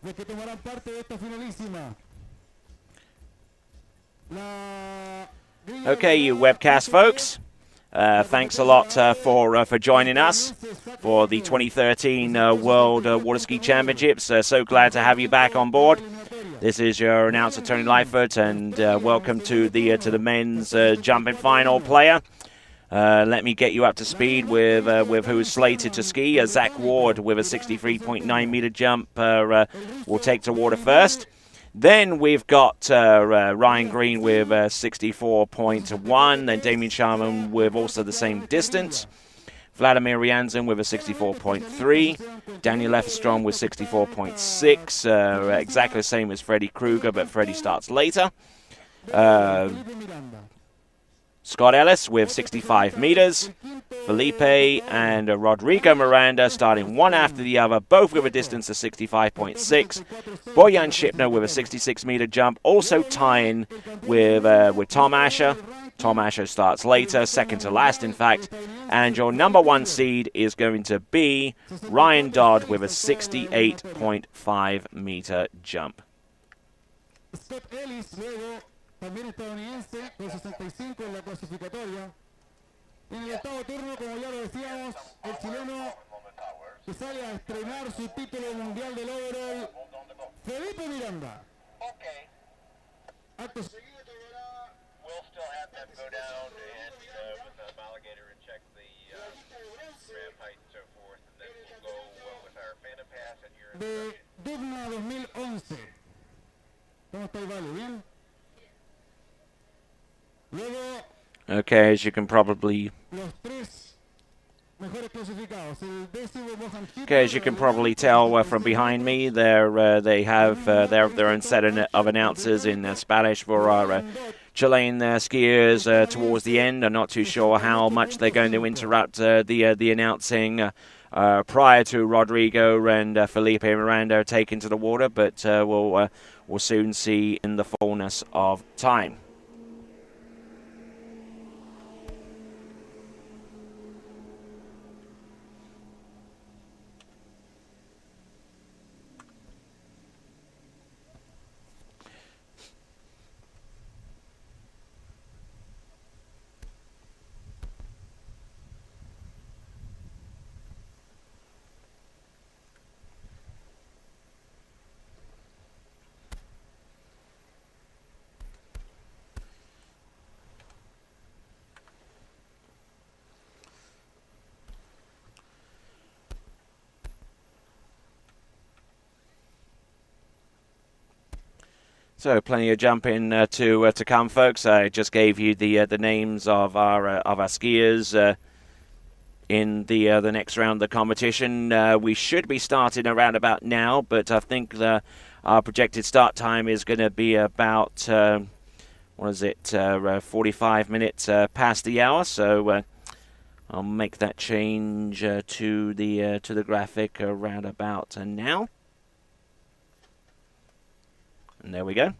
los que tomarán parte de esta finalísima. Okay, you webcast folks. Thanks a lot for joining us for the 2013 World Water Ski Championships. So glad to have you back on board. This is your announcer Tony Lightfoot, and welcome to the men's jumping final player. Let me get you up to speed with who's slated to ski. Zack Warden with a 63.9 meter jump will take to water first. Then we've got Ryan Green with 64.1, then Damien Sharman with also the same distance. Vladimir Rybachenko with a 64.3, Daniel Ellis with 64.6, exactly the same as Freddy Krueger, but Freddy starts later. Scott Ellis with 65 meters. Felipe and Rodrigo Miranda starting one after the other, both with a distance of 65.6. Boyan Schipner with a 66-meter jump, also tying with Tom Asher. Tom Asher starts later, second to last, in fact. And your number one seed is going to be Ryan Dodd with a 68.5-meter jump. Scott Ellis, luego, también estadounidense, con 65 en la clasificatoria. En el octavo turno, como ya lo decíamos, el chileno que sale a estrenar su título mundial del overall, Felipe Miranda. Acto seguido tomará... We'll still have them go down and with the alligator and check the ramp height and so forth, and then we'll go with our Phantom Pass and your de Dubna 2011. ¿Cómo está el Vale? ¿Bien? Luego... Okay, as you can probably... Okay, as you can probably tell from behind me, they have their own set of announcers in Spanish for our Chilean skiers towards the end. I'm not too sure how much they're going to interrupt the announcing prior to Rodrigo and Felipe Miranda taken to the water, but we'll soon see in the fullness of time. So plenty of jumping to come, folks. I just gave you the names of our skiers in the next round of the competition. We should be starting around about now, but I think our projected start time is going to be about 45 minutes past the hour. So I'll make that change to the graphic around about now. And there we go.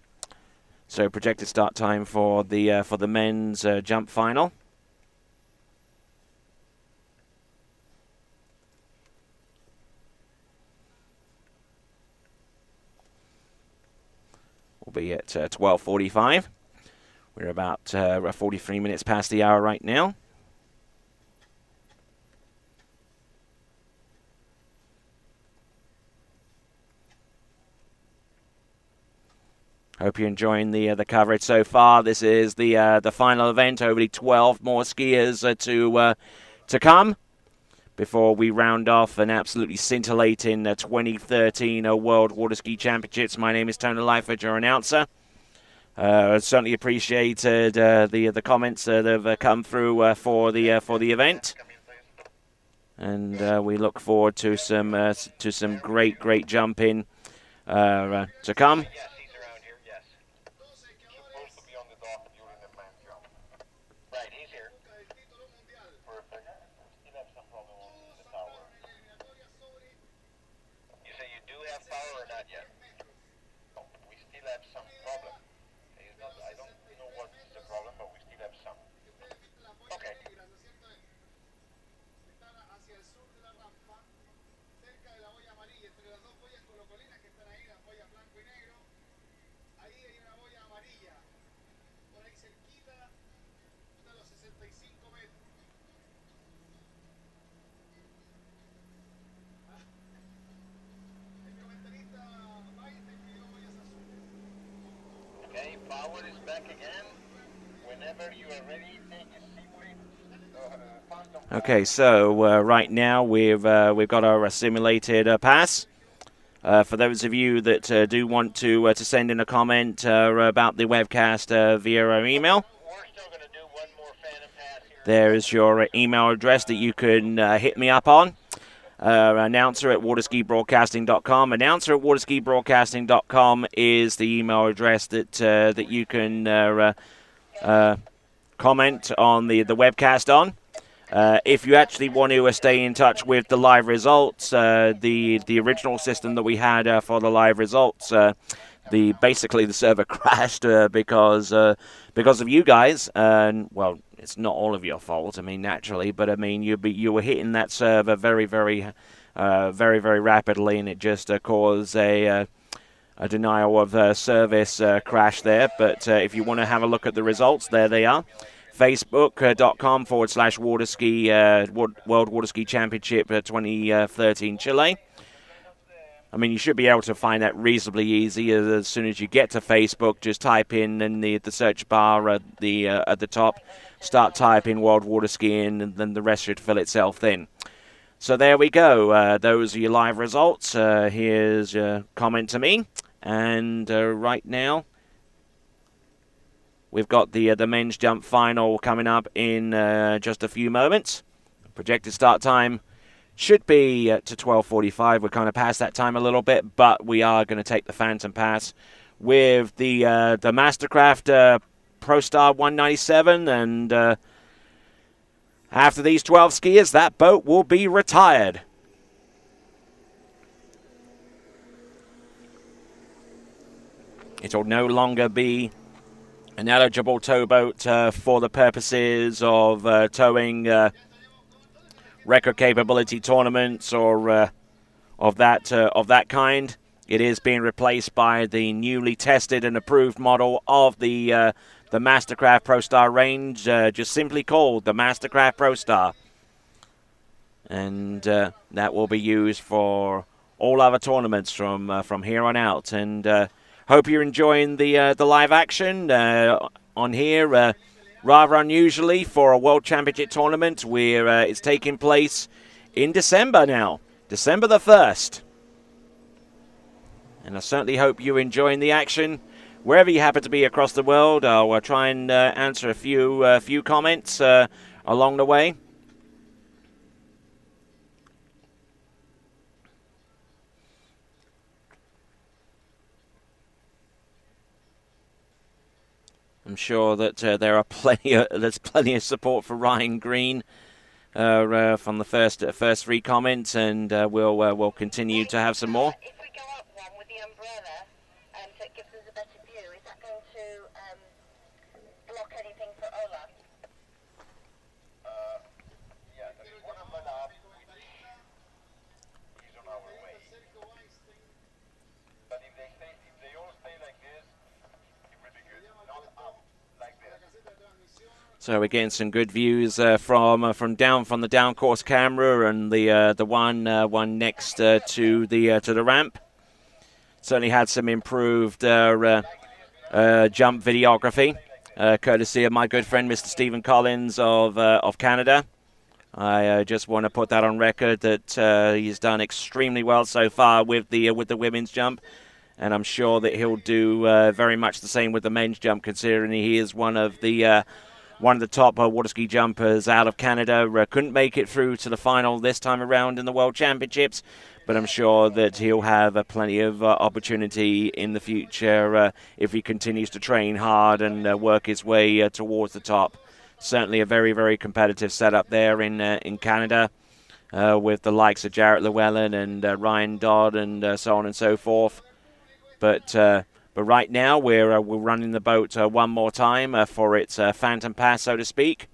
So projected start time for the men's jump final. Will be at 12:45. We're about 43 minutes past the hour right now. Hope you're enjoying the coverage so far. This is the final event. Only 12 more skiers to come before we round off an absolutely scintillating 2013 World Water Ski Championships. My name is Tony Lightfoot, your announcer. I certainly appreciated the comments that have come through for the event, and we look forward to some great jumping to come. Hacia el sur de la rampa, cerca de la boya amarilla, entre las dos boyas con los colinas que están ahí, las Okay, power is back again. Whenever you are ready, take a seat. Okay, so right now we've got our simulated pass. For those of you that do want to send in a comment about the webcast via our email, We're still going to do one more Phantom Pass here. there's your email address that you can hit me up on. Announcer at waterskibroadcasting.com. Announcer at waterskibroadcasting.com is the email address that you can comment on the webcast on. If you actually want to stay in touch with the live results, the original system that we had for the live results, basically the server crashed because of you guys. And well, it's not all of your fault. I mean, naturally, but I mean you were hitting that server very rapidly, and it just caused a denial of service crash there. But if you want to have a look at the results, there they are. Facebook.com/Waterski World Waterski Championship 2013 Chile. I mean, you should be able to find that reasonably easy. As soon as you get to Facebook, just type in the search bar at the top, start typing World Waterski in, and then the rest should fill itself in. So there we go. Those are your live results. Here's your comment to me, and right now, we've got the men's jump final coming up in just a few moments. Projected start time should be to 12:45. We're kind of past that time a little bit, but we are going to take the Phantom Pass with the Mastercraft ProStar 197, and after these 12 skiers, that boat will be retired. It'll no longer be an eligible towboat for the purposes of towing record capability tournaments or of that kind. It is being replaced by the newly tested and approved model of the Mastercraft ProStar range, just simply called the Mastercraft ProStar, and that will be used for all other tournaments from here on out. And hope you're enjoying the live action on here. Rather unusually for a World Championship tournament, where it's taking place in December now, December the 1st. And I certainly hope you're enjoying the action wherever you happen to be across the world. I'll try and answer a few comments along the way. I'm sure that there's plenty of support for Ryan Green from the first three comments, and we'll continue to have some more. If we go up one with the umbrella, so it gives us a better view, is that going to block anything for Ola? Yeah, there is one umbrella up, which is on our way. But if they all stay like this, it will be good. Not up like this. So we're getting some good views from the down course camera, and the one next to the ramp. Certainly had some improved jump videography, courtesy of my good friend Mr. Stephen Collins of Canada. I just want to put that on record that he's done extremely well so far with the women's jump, and I'm sure that he'll do very much the same with the men's jump, considering he is one of the top water ski jumpers out of Canada. Couldn't make it through to the final this time around in the World Championships, but I'm sure that he'll have plenty of opportunity in the future if he continues to train hard and work his way towards the top. Certainly a very, very competitive setup there in Canada with the likes of Jarrett Llewellyn and Ryan Dodd and so on and so forth. But right now we're running the boat one more time for its Phantom Pass, so to speak.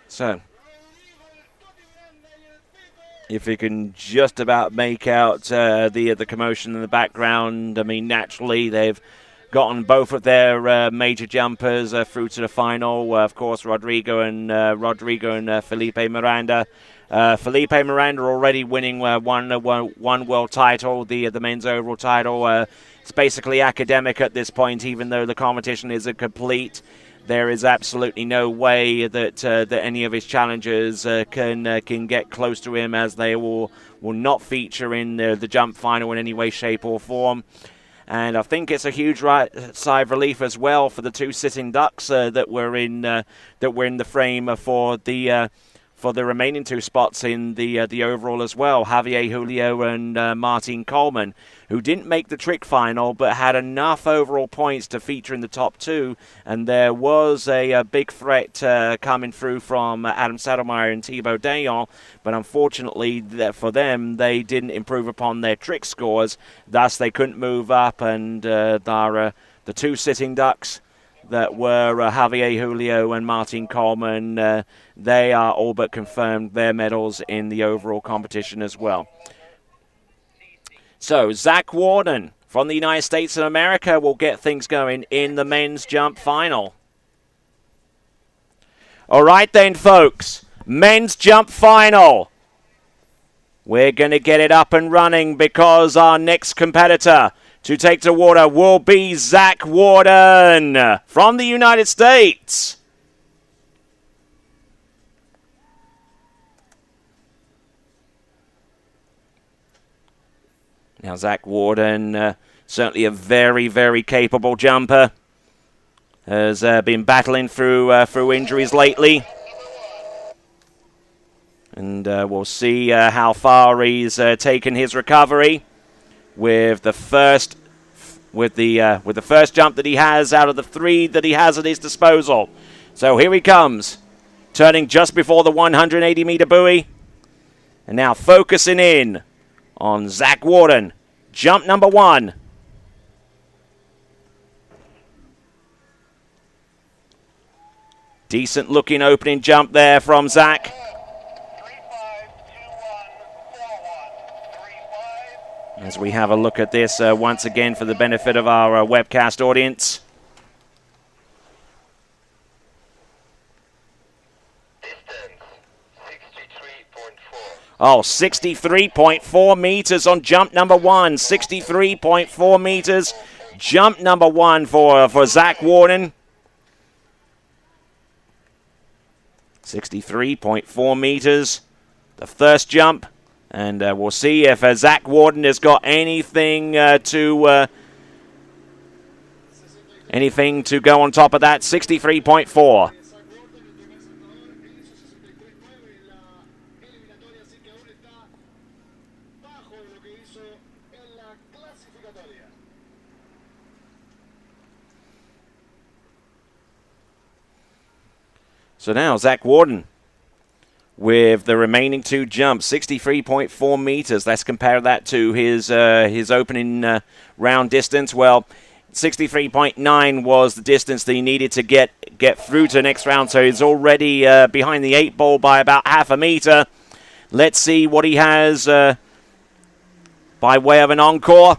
So, if you can just about make out the commotion in the background, I mean, naturally they've gotten both of their major jumpers through to the final. Of course, Rodrigo and Felipe Miranda. Felipe Miranda already winning one world title, the men's overall title. It's basically academic at this point, even though the competition isn't complete. There is absolutely no way that any of his challengers can get close to him, as they will not feature in the jump final in any way, shape, or form. And I think it's a huge sigh of relief as well for the two sitting ducks that were in the frame for the remaining two spots in the overall as well. Javier Julio and Martin Coleman, who didn't make the trick final but had enough overall points to feature in the top two. And there was a big threat coming through from Adam Saddlemeyer and Thibaut Dayon, but unfortunately for them, they didn't improve upon their trick scores. Thus, they couldn't move up, and the two sitting ducks that were Javier Julio and Martin Coleman, they are all but confirmed their medals in the overall competition as well. So, Zack Warden from the United States of America will get things going in the men's jump final. All right then, folks. Men's jump final. We're going to get it up and running because our next competitor to take to water will be Zack Warden from the United States. Now, Zack Warden, certainly a very, very capable jumper, has been battling through injuries lately. And we'll see how far he's taken his recovery with the first jump that he has out of the three that he has at his disposal. So here he comes, turning just before the 180-meter buoy. And now focusing in on Zack Warden. Jump number one. Decent looking opening jump there from Zack. As we have a look at this once again for the benefit of our webcast audience. Oh, 63.4 meters on jump number one. 63.4 meters. Jump number one for Zack Warden. 63.4 meters. The first jump. And we'll see if Zack Warden has got anything to go on top of that. 63.4. So now Zack Warden with the remaining two jumps, 63.4 meters. Let's compare that to his opening round distance. Well, 63.9 was the distance that he needed to get through to the next round, so he's already behind the 8 ball by about half a meter. Let's see what he has by way of an encore.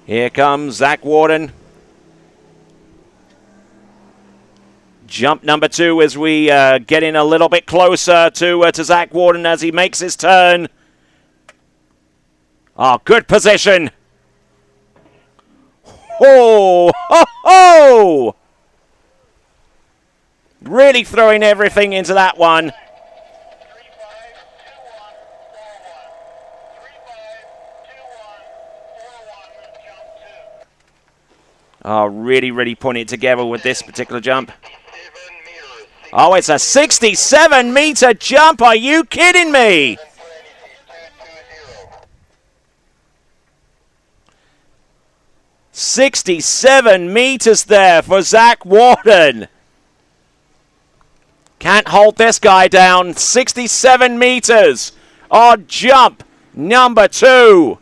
Here comes Zack Warden. Jump number two as we get in a little bit closer to Zack Warden as he makes his turn. Oh, good position. Oh, ho, ho! Really throwing everything into that one. Oh, really putting it together with this particular jump. Oh, it's a 67-meter jump. Are you kidding me? 67 meters there for Zack Warden. Can't hold this guy down. 67 meters on jump number 2.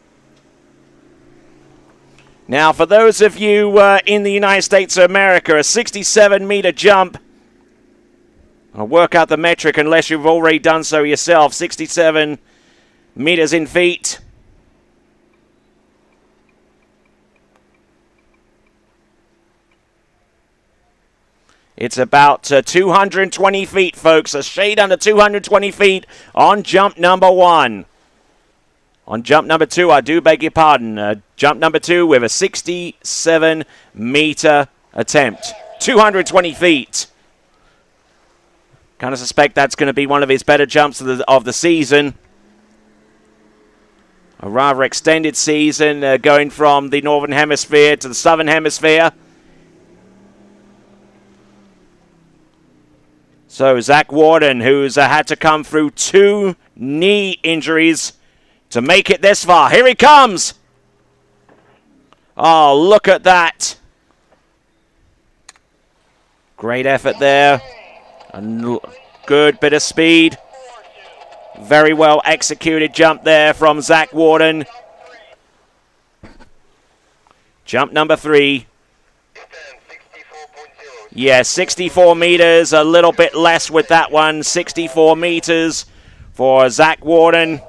Now, for those of you in the United States of America, a 67-meter jump, I'll work out the metric unless you've already done so yourself. 67 meters in feet. It's about 220 feet, folks. A shade under 220 feet on jump number 1. On jump number 2, I do beg your pardon. Jump number 2 with a 67-meter attempt. 220 feet. Kind of suspect that's going to be one of his better jumps of the season. A rather extended season going from the Northern Hemisphere to the Southern Hemisphere. So Zack Warden, who's had to come through 2 knee injuries to make it this far. Here he comes. Oh, look at that. Great effort there. A good bit of speed. Very well executed jump there from Zack Warden. Jump number 3. Yeah, 64 meters, a little bit less with that one. 64 meters for Zack Warden.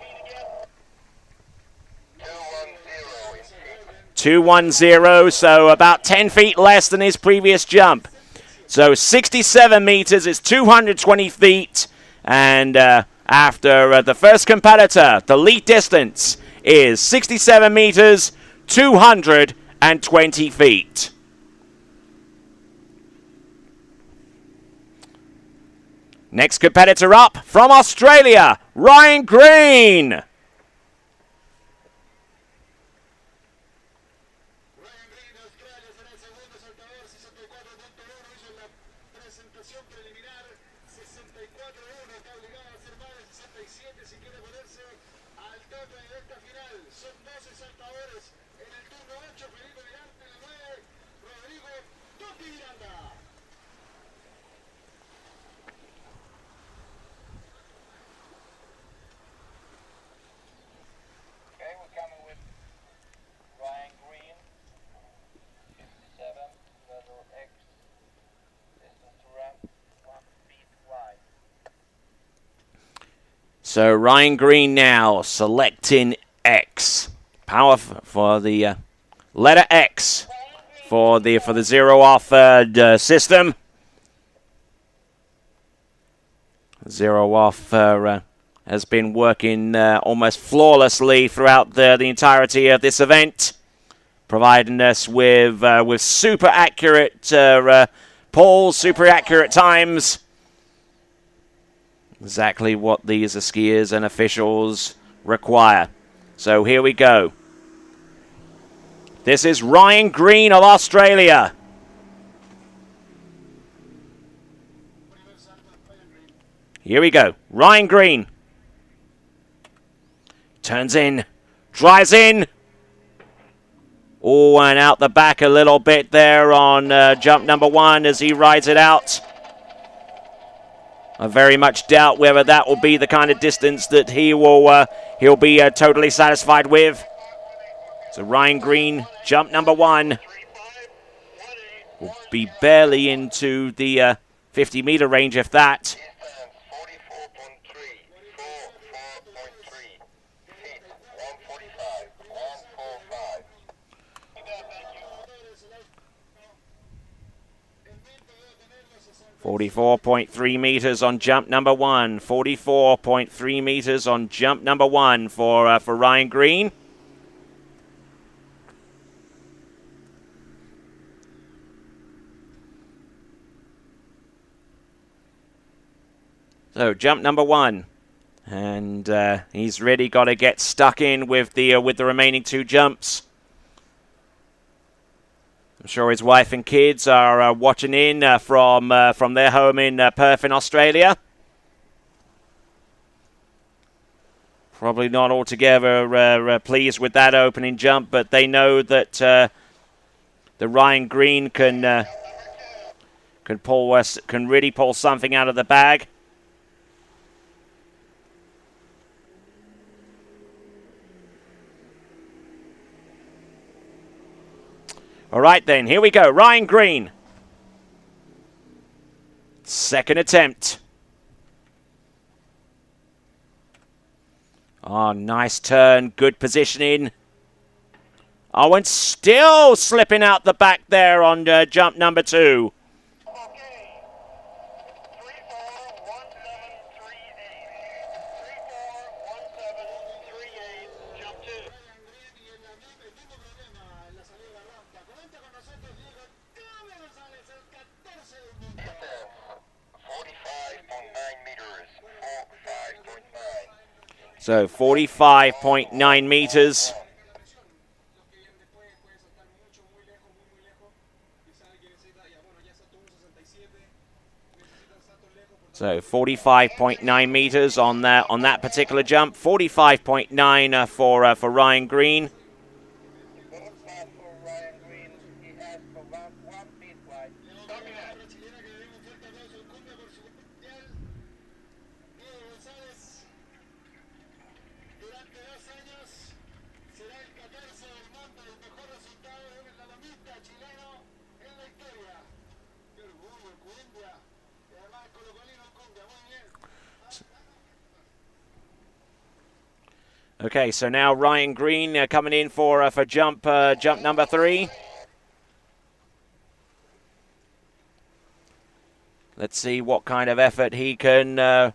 210, so about 10 feet less than his previous jump. So 67 meters is 220 feet. And after the first competitor, the lead distance is 67 meters, 220 feet. Next competitor up from Australia, Ryan Green. So Ryan Green now selecting X. Power for the letter X for the 0-off system. 0-off has been working almost flawlessly throughout the entirety of this event, providing us with super accurate pulls, super accurate times. Exactly what these skiers and officials require. So here we go. This is Ryan Green of Australia. Here we go. Ryan Green. Turns in. Drives in. Oh, and out the back a little bit there on jump number 1 as he rides it out. I very much doubt whether that will be the kind of distance that he'll be totally satisfied with. So Ryan Green, jump number 1, will be barely into the 50-meter range, if that. 44.3 meters on jump number 1. 44.3 meters on jump number 1 for Ryan Green. So jump number 1, and he's really got to get stuck in with the remaining 2 jumps. I'm sure his wife and kids are watching in from their home in Perth in Australia. Probably not altogether pleased with that opening jump, but they know that that Ryan Green can really pull something out of the bag. All right, then. Here we go. Ryan Green. Second attempt. Oh, nice turn. Good positioning. Oh, and still slipping out the back there on jump number 2. So 45.9 meters. So 45.9 meters on that particular jump. 45.9 for Ryan Green. Okay, so now Ryan Green coming in for jump number 3. Let's see what kind of effort he can. Let's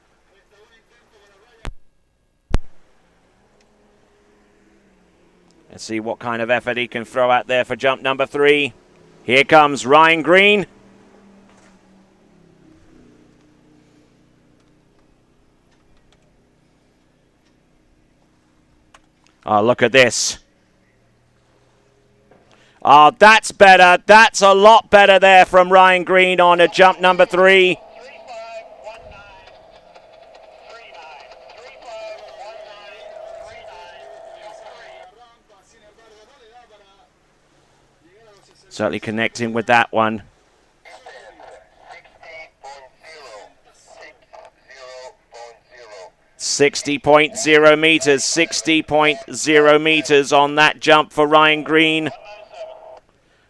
see what kind of effort he can throw out there for jump number 3. Here comes Ryan Green. Oh, look at this. Oh, that's better. That's a lot better there from Ryan Green on a jump number 3. Certainly connecting with that one. 60.0 meters, 60.0 meters on that jump for Ryan Green.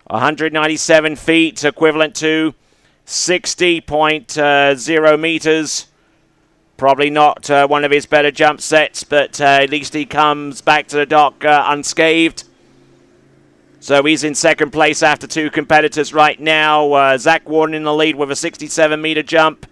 197 feet, equivalent to 60.0 meters. Probably not one of his better jump sets, but at least he comes back to the dock unscathed. So he's in second place after 2 competitors right now. Zack Warden in the lead with a 67-meter jump.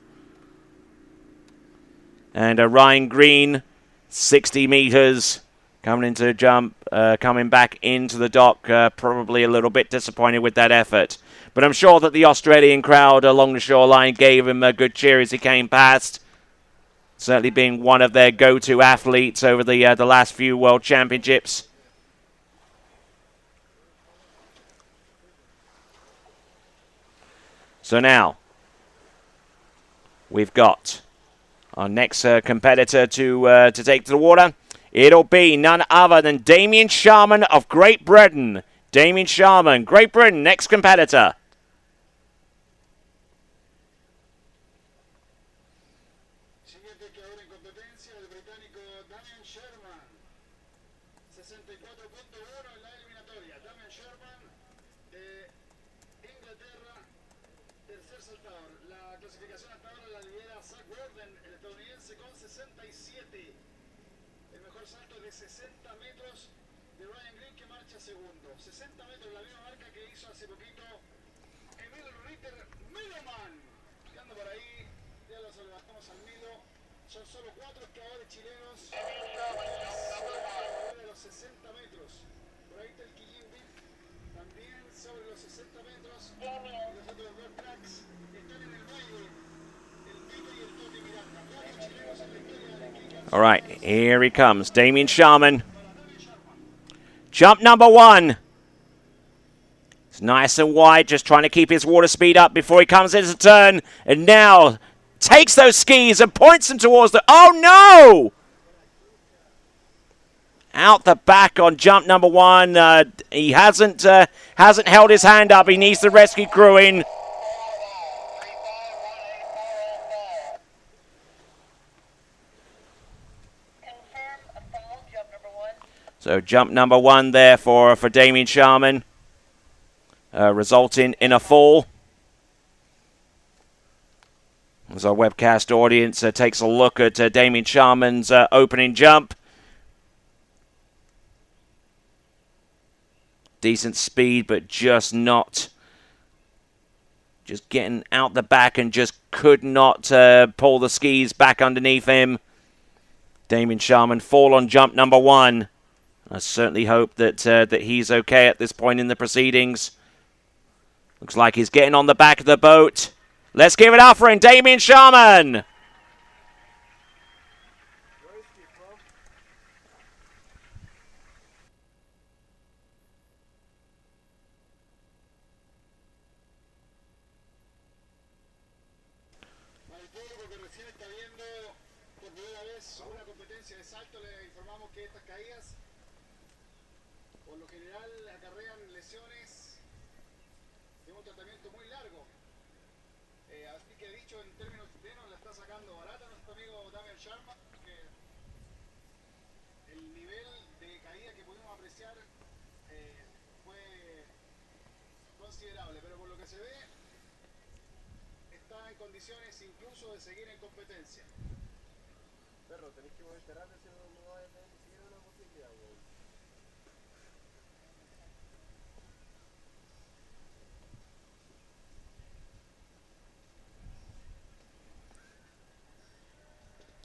And Ryan Green, 60 meters, coming into the jump, coming back into the dock, probably a little bit disappointed with that effort. But I'm sure that the Australian crowd along the shoreline gave him a good cheer as he came past. Certainly being one of their go-to athletes over the last few World Championships. So now, we've got our next competitor to take to the water. It'll be none other than Damien Sharman of Great Britain. Damien Sharman, Great Britain, next competitor. Siguiente que ahora en competencia, el británico Damien Sharman. 64.1 en la eliminatoria. Damien Sharman de Inglaterra, tercer saltador. La clasificación hasta ahora la lidera Zack Warden, el estadounidense, con 67. El mejor salto de 60 metros de Ryan Green, que marcha segundo. 60 metros, la misma marca que hizo hace poquito Emil Ritter Miloman. Quedando por ahí, ya lo saludamos al Milo. Son solo 4 escaladores chilenos. Sobre los 60 metros. Por ahí está el Quillín Bip, también sobre los 60 metros. Los otros 2 cracks están en el valle. El Tito y el Toti Miranda. 4 chilenos en la historia del Kika. All right, here he comes, Damien Sharman. Jump number 1. It's nice and wide, just trying to keep his water speed up before he comes into turn. And now takes those skis and points them towards the... Oh, no! out the back on jump number 1. He hasn't held his hand up. He needs the rescue crew in. So jump number 1 there for Damien Sharman, resulting in a fall. As our webcast audience takes a look at Damien Sharman's opening jump. Decent speed, but just getting out the back and just could not pull the skis back underneath him. Damien Sharman fall on jump number 1. I certainly hope that he's okay at this point in the proceedings. Looks like he's getting on the back of the boat. Let's give it up for him, Damien Sharman.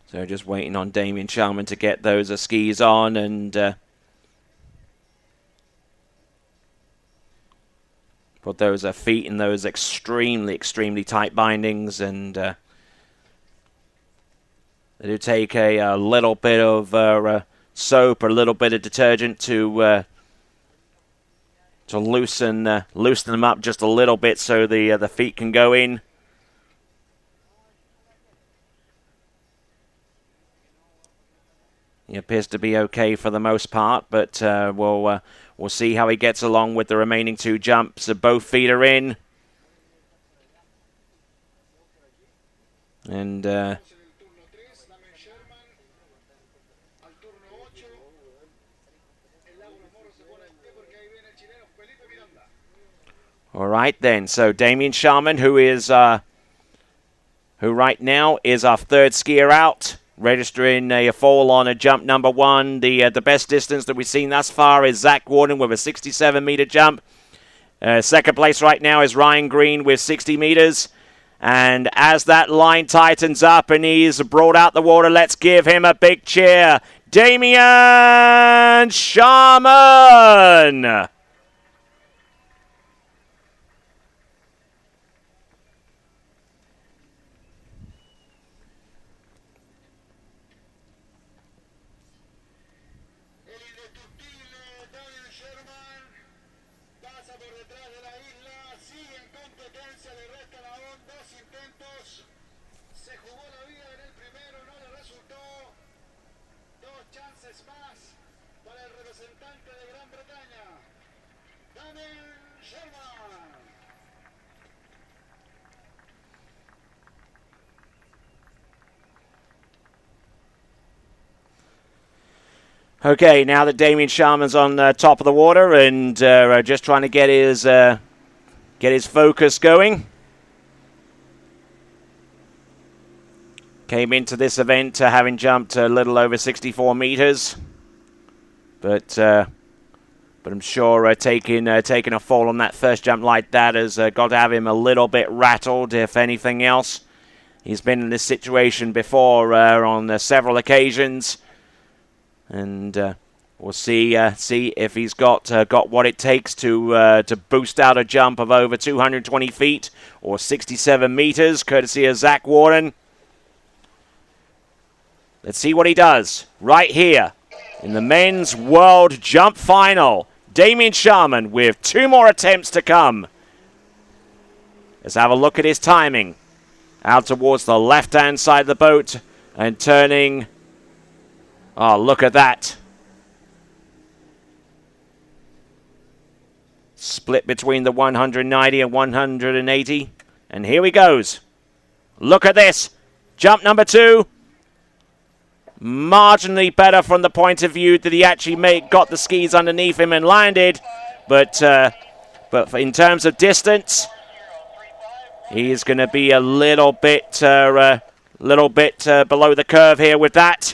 So just waiting on Damien Sharman to get those skis on and put those feet in those extremely tight bindings. And they do take a little bit of soap or a little bit of detergent to loosen them up just a little bit so the feet can go in. He appears to be okay for the most part, but we'll see how he gets along with the remaining 2 jumps. Both feet are in. And all right then. So Damien Sharman, who right now is our 3rd skier out, registering a fall on a jump number 1. The best distance that we've seen thus far is Zack Warden with a 67-meter jump. 2nd place right now is Ryan Green with 60 meters. And as that line tightens up and he's brought out the water, let's give him a big cheer. Damien Sharman! Okay, now that Damien Sharman's on top of the water and just trying to get his focus going. Came into this event having jumped a little over 64 meters, but I'm sure taking a fall on that first jump like that has got to have him a little bit rattled, if anything else. He's been in this situation before on several occasions. And we'll see if he's got what it takes to boost out a jump of over 220 feet or 67 meters, courtesy of Zack Warden. Let's see what he does right here in the men's world jump final. Damien Sharman with 2 more attempts to come. Let's have a look at his timing. Out towards the left-hand side of the boat and turning. Oh, look at that. split between the 190 and 180. And here he goes. Look at this. Jump number 2. Marginally better from the point of view that he actually got the skis underneath him and landed. But in terms of distance, he's going to be a little bit below the curve here with that.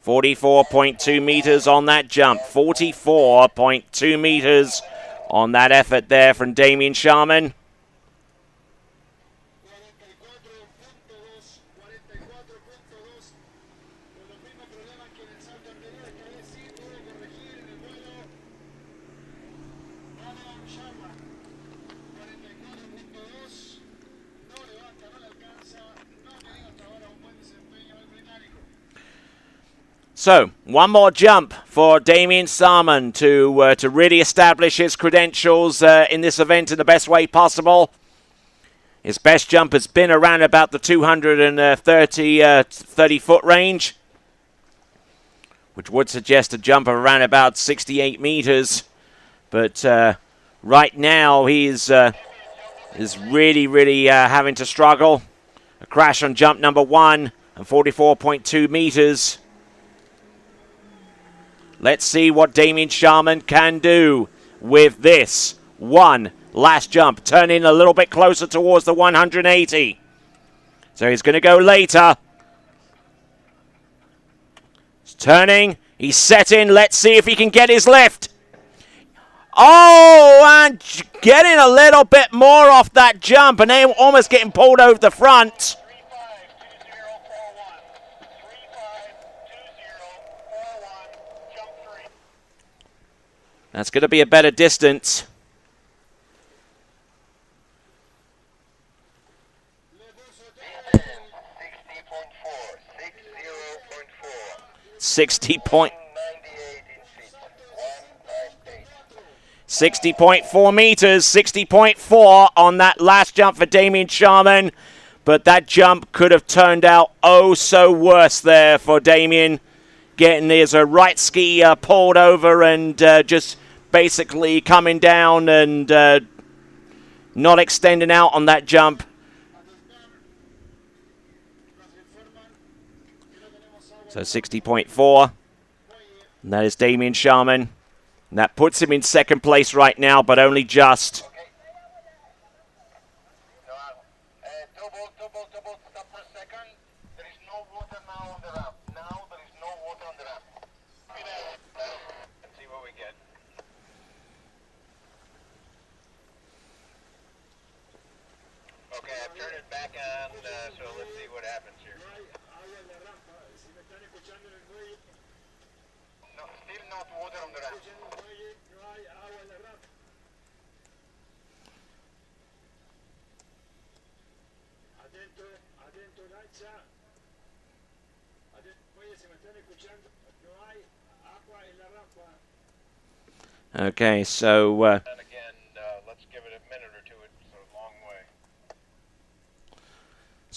44.2 meters on that jump. 44.2 meters on that effort there from Damien Sharman. So, one more jump for Damien Sharman to really establish his credentials in this event in the best way possible. His best jump has been around about the 30-foot range, which would suggest a jump of around about 68 meters. But right now, he's really having to struggle. A crash on jump number 1 and 44.2 meters. Let's see what Damien Sharman can do with this one last jump. Turning a little bit closer towards the 180. So he's going to go later. He's turning. He's setting. Let's see if he can get his lift. Oh, and getting a little bit more off that jump and almost getting pulled over the front. That's going to be a better distance. .60.4 meters, 60.4 on that last jump for Damien Sharman. But that jump could have turned out oh so worse there for Damien. Getting his right ski pulled over and just basically coming down and not extending out on that jump. So 60.4. And that is Damien Sharman. And that puts him in second place right now, but only just. Stop for a second. There is no water now on the ramp. Now there is no water on the ramp. Let's see what we get. Okay, I've turned it back on, so let's see what happens here. No, still not water on the ramp. Okay, so And again, let's give it a minute or two. It's a long way.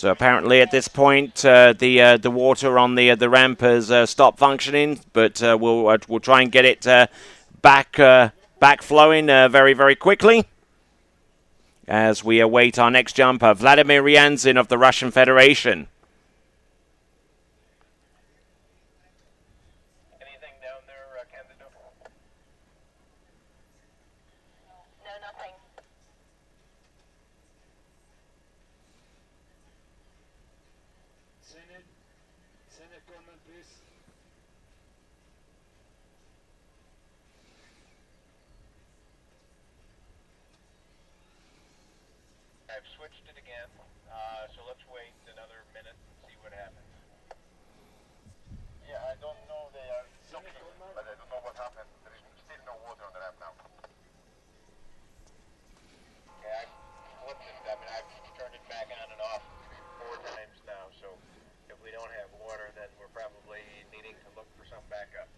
so apparently at this point the water on the ramp has stopped functioning, but we'll try and get it back flowing very, very quickly as we await our next jump of Vladimir Rybachenko of the Russian Federation. Anything down there, Candido? No, nothing. Senate comment, please. I've switched it again, so let's wait another minute and see what happens. Yeah, I don't know, they are looking, but I don't know what happened. There is still no water on the ramp now. Okay, I've flipped it. I mean, I've turned it back on and off 4 times now, so if we don't have water, then we're probably needing to look for some backup.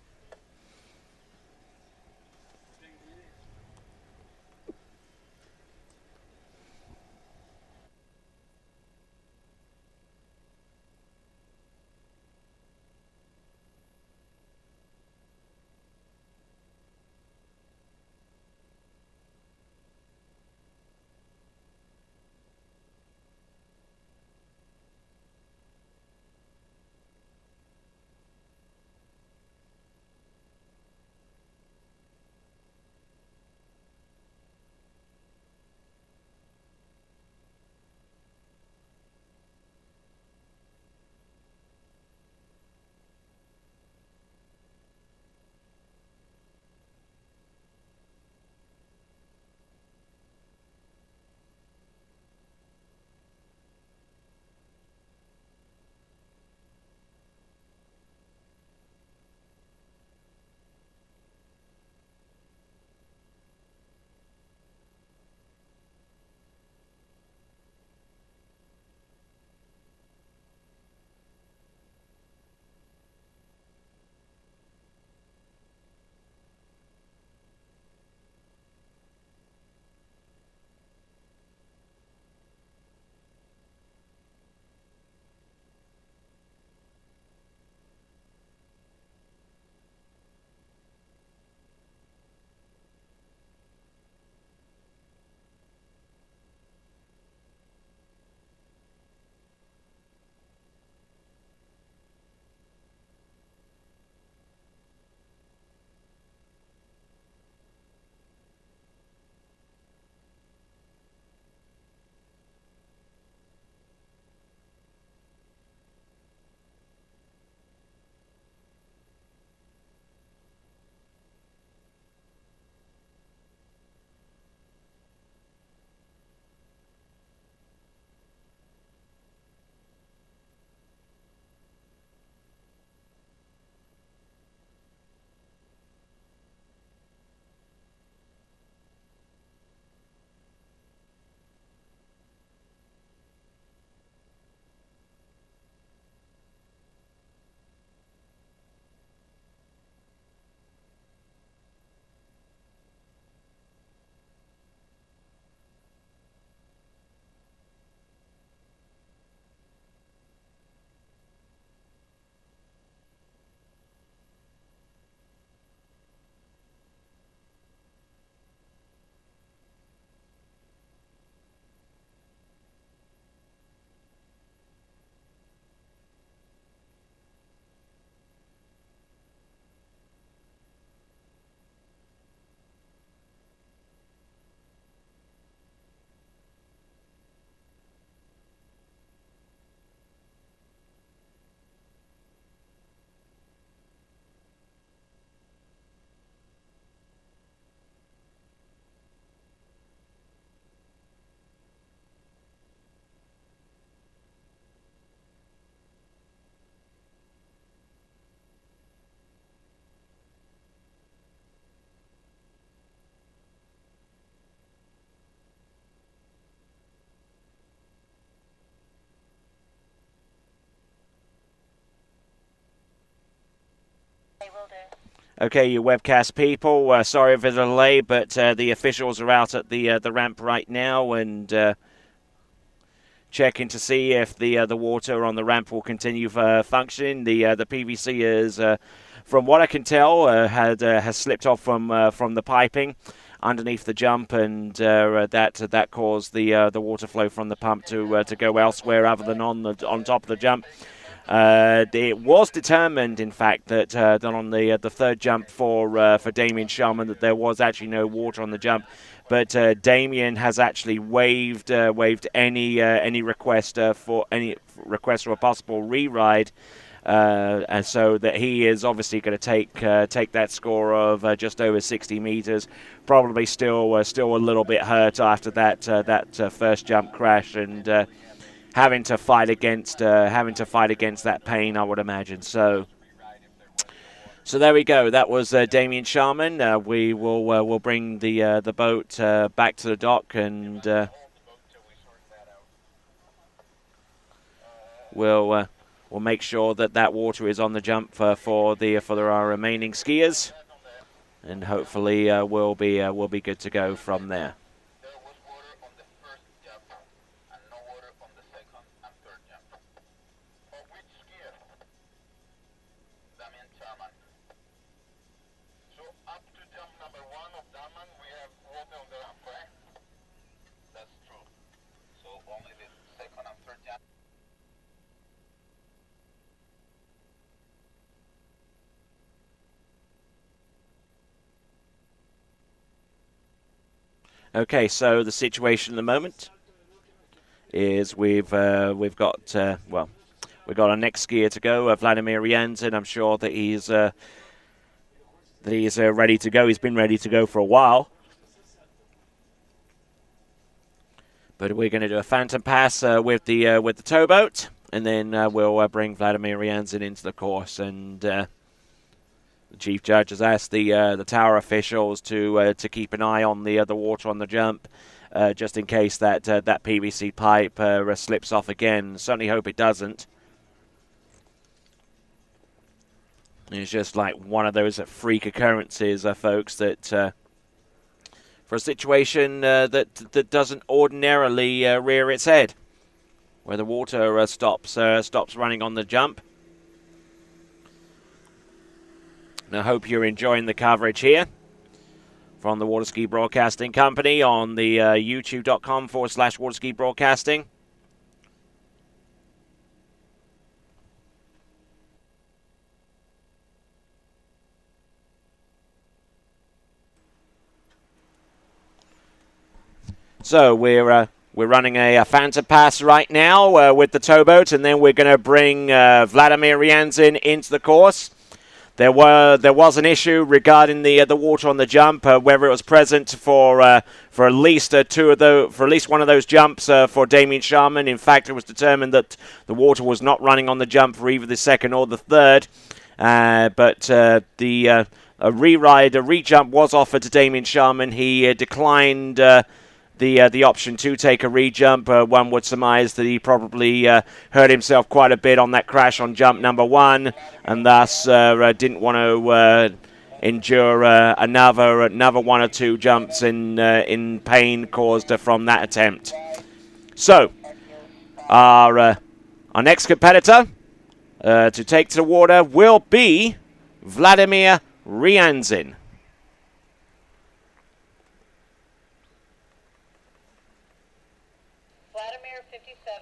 Okay, will do. Okay, you webcast people, sorry for the delay, but the officials are out at the ramp right now and checking to see if the water on the ramp will continue functioning. The PVC is, from what I can tell, has slipped off from the piping underneath the jump, and that caused the water flow from the pump to go elsewhere other than on top of the jump. It was determined, in fact, that on the third jump for Damien Sharman that there was actually no water on the jump, but Damien has actually waived any request for a possible re-ride, and so that he is obviously going to take that score of just over 60 meters. Probably still a little bit hurt after that first jump crash and. Having to fight against that pain, I would imagine. So there we go. That was Damien Sharman. We will bring the boat back to the dock, and we'll make sure that water is on the jump for our remaining skiers, and hopefully we'll be good to go from there. Okay, so the situation at the moment is we've got our next skier to go, Vladimir Rybachenko. I'm sure that he's ready to go. He's been ready to go for a while, but we're going to do a phantom pass with the towboat, and then we'll bring Vladimir Rybachenko into the course. And the chief judge has asked the tower officials to keep an eye on the water on the jump, just in case that PVC pipe slips off again. Certainly hope it doesn't. It's just like one of those freak occurrences, folks, that for a situation that doesn't ordinarily rear its head, where the water stops running on the jump. And I hope you're enjoying the coverage here from the Waterski Broadcasting Company on the youtube.com/Waterski Broadcasting. So we're running a phantom pass right now with the towboat, and then we're going to bring Vladimir Rybachenko into the course. There was an issue regarding the water on the jump, whether it was present for at least one of those jumps for Damien Sharman. In fact, it was determined that the water was not running on the jump for either the second or the third. But a re-jump was offered to Damien Sharman. He declined the option to take a re-jump. One would surmise that he probably hurt himself quite a bit on that crash on jump number one, and thus didn't want to endure another one or two jumps in pain caused from that attempt. So our next competitor to take to the water will be Vladimir Rybachenko. Vladimir, 57.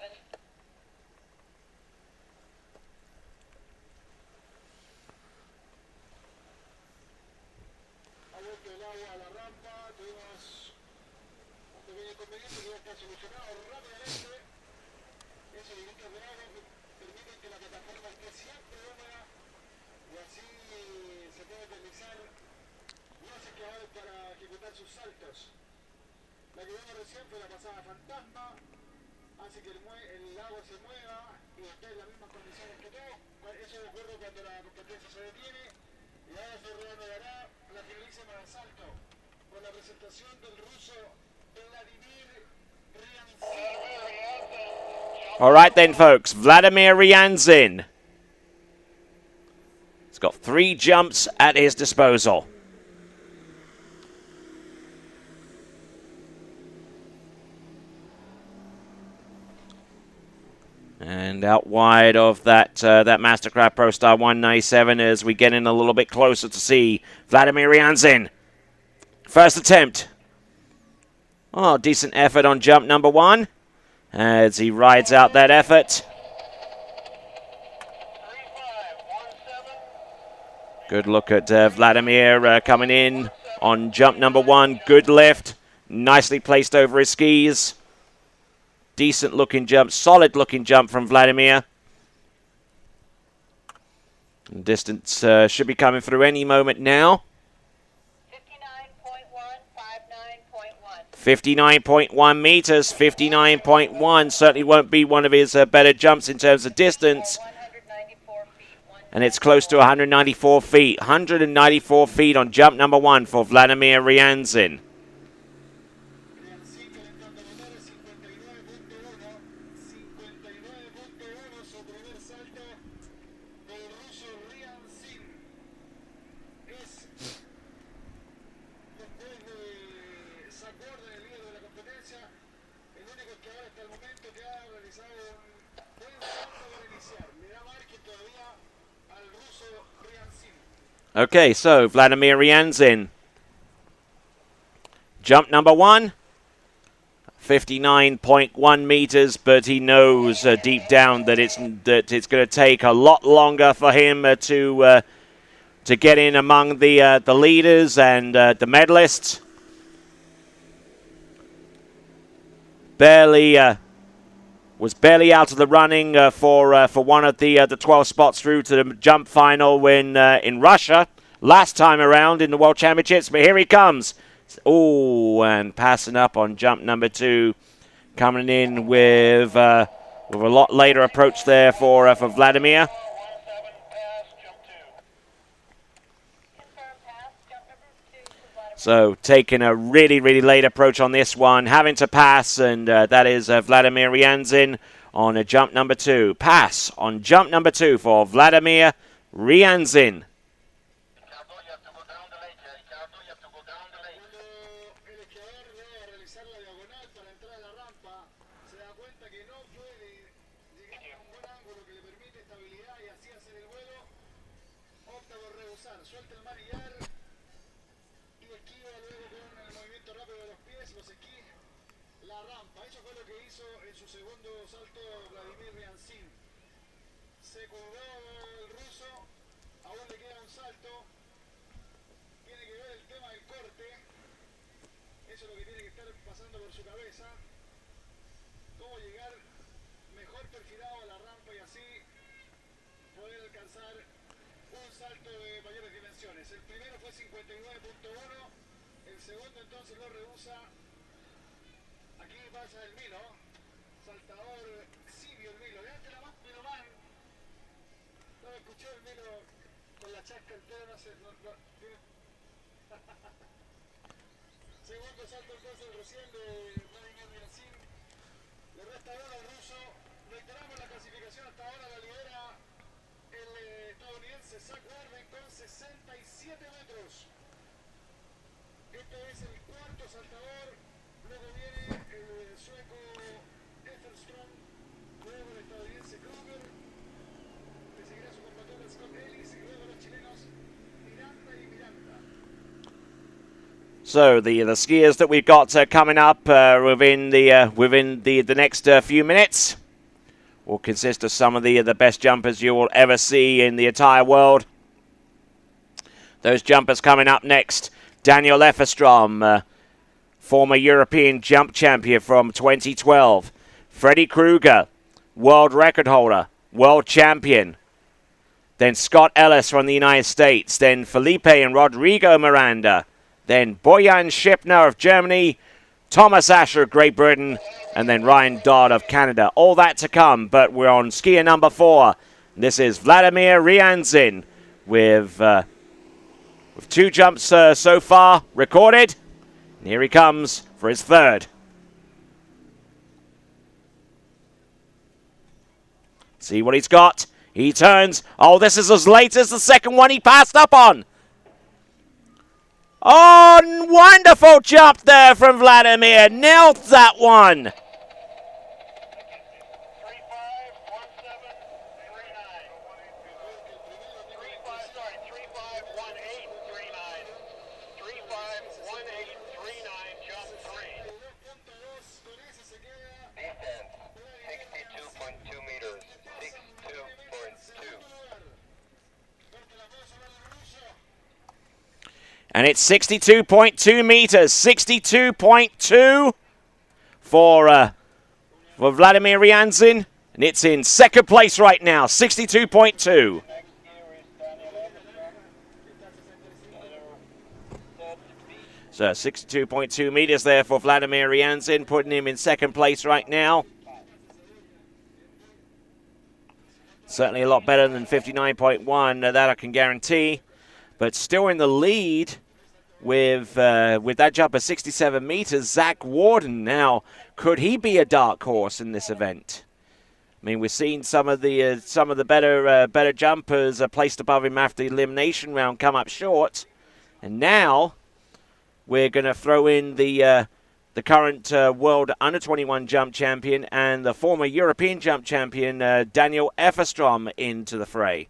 La que vimos recién fue la pasada fantasma, hace que el agua se mueva y esté en las mismas condiciones que todo. Eso ocurre cuando la competencia se detiene. Y ahora se reanudará la finalísima de salto con la presentación del ruso Vladimir Rybachenko. All right then, folks. Vladimir Rybachenko He's got 3 jumps at his disposal. And out wide of that Mastercraft Pro Star 197 as we get in a little bit closer to see Vladimir Rybachenko. First attempt. Oh, decent effort on jump number 1 as he rides out that effort. Good look at Vladimir coming in on jump number 1. Good lift. Nicely placed over his skis. Decent looking jump. Solid looking jump from Vladimir. Distance should be coming through any moment now. 59.1 meters. 59.1. Certainly won't be one of his better jumps in terms of distance. And it's close to 194 feet. 194 feet on jump number 1 for Vladimir Rybachenko. Okay, so Vladimir Rybachenko. Jump number 1. 59.1 meters, but he knows deep down that it's going to take a lot longer for him to get in among the leaders and the medalists. Was barely out of the running for one of the 12 spots through to the jump final when in Russia last time around in the World Championships. But here he comes. Oh, and passing up on jump number 2, coming in with a lot later approach there for Vladimir. So taking a really, really late approach on this one, having to pass, and that is Vladimir Rybachenko on jump number 2. Pass on jump number 2 for Vladimir Rybachenko. Segundo salto entonces recién de Vladimir Rybachenko. Le resta ahora al ruso. Reiteramos la clasificación hasta ahora la lidera el estadounidense Zack Warden con 67 metros. Este es el cuarto saltador. Luego viene el sueco Einarsson. Luego el estadounidense Krueger. Le seguirá su compatriota Scott Ellis. Y luego los chilenos Miranda y Miranda. So the skiers that we've got coming up within the next few minutes will consist of some of the best jumpers you will ever see in the entire world. Those jumpers coming up next: Daniel Efferstrom, former European jump champion from 2012; Freddy Krueger, world record holder, world champion. Then Scott Ellis from the United States. Then Felipe and Rodrigo Miranda. Then Boyan Schipner of Germany, Thomas Asher of Great Britain, and then Ryan Dodd of Canada. All that to come, but we're on skier number 4. This is Vladimir Rybachenko with 2 jumps so far recorded. And here he comes for his 3rd. See what he's got. He turns. Oh, this is as late as the second one he passed up on. Oh, wonderful jump there from Vladimir. Nailed that one. 351839. Jump 3. Distance 62.2 meters. 62.2. And it's 62.2 meters. 62.2 for Vladimir Rybachenko. And it's in second place right now. 62.2. So 62.2 meters there for Vladimir Rybachenko, putting him in second place right now. Certainly a lot better than 59.1, that I can guarantee. But still in the lead with that jump of 67 meters, Zack Warden. Now, could he be a dark horse in this event? I mean, we've seen some of the better jumpers placed above him after the elimination round come up short, and now we're going to throw in the current world under-21 jump champion and the former European jump champion Daniel Einarsson into the fray.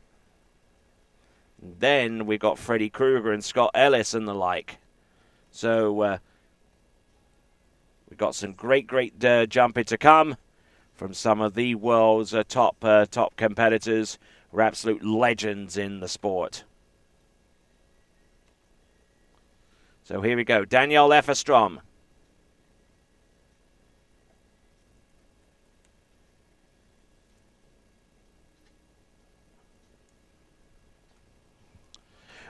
Then we've got Freddy Krueger and Scott Ellis and the like. So we've got some great jumping to come from some of the world's top competitors, who are absolute legends in the sport. So here we go, Daniel Einarsson.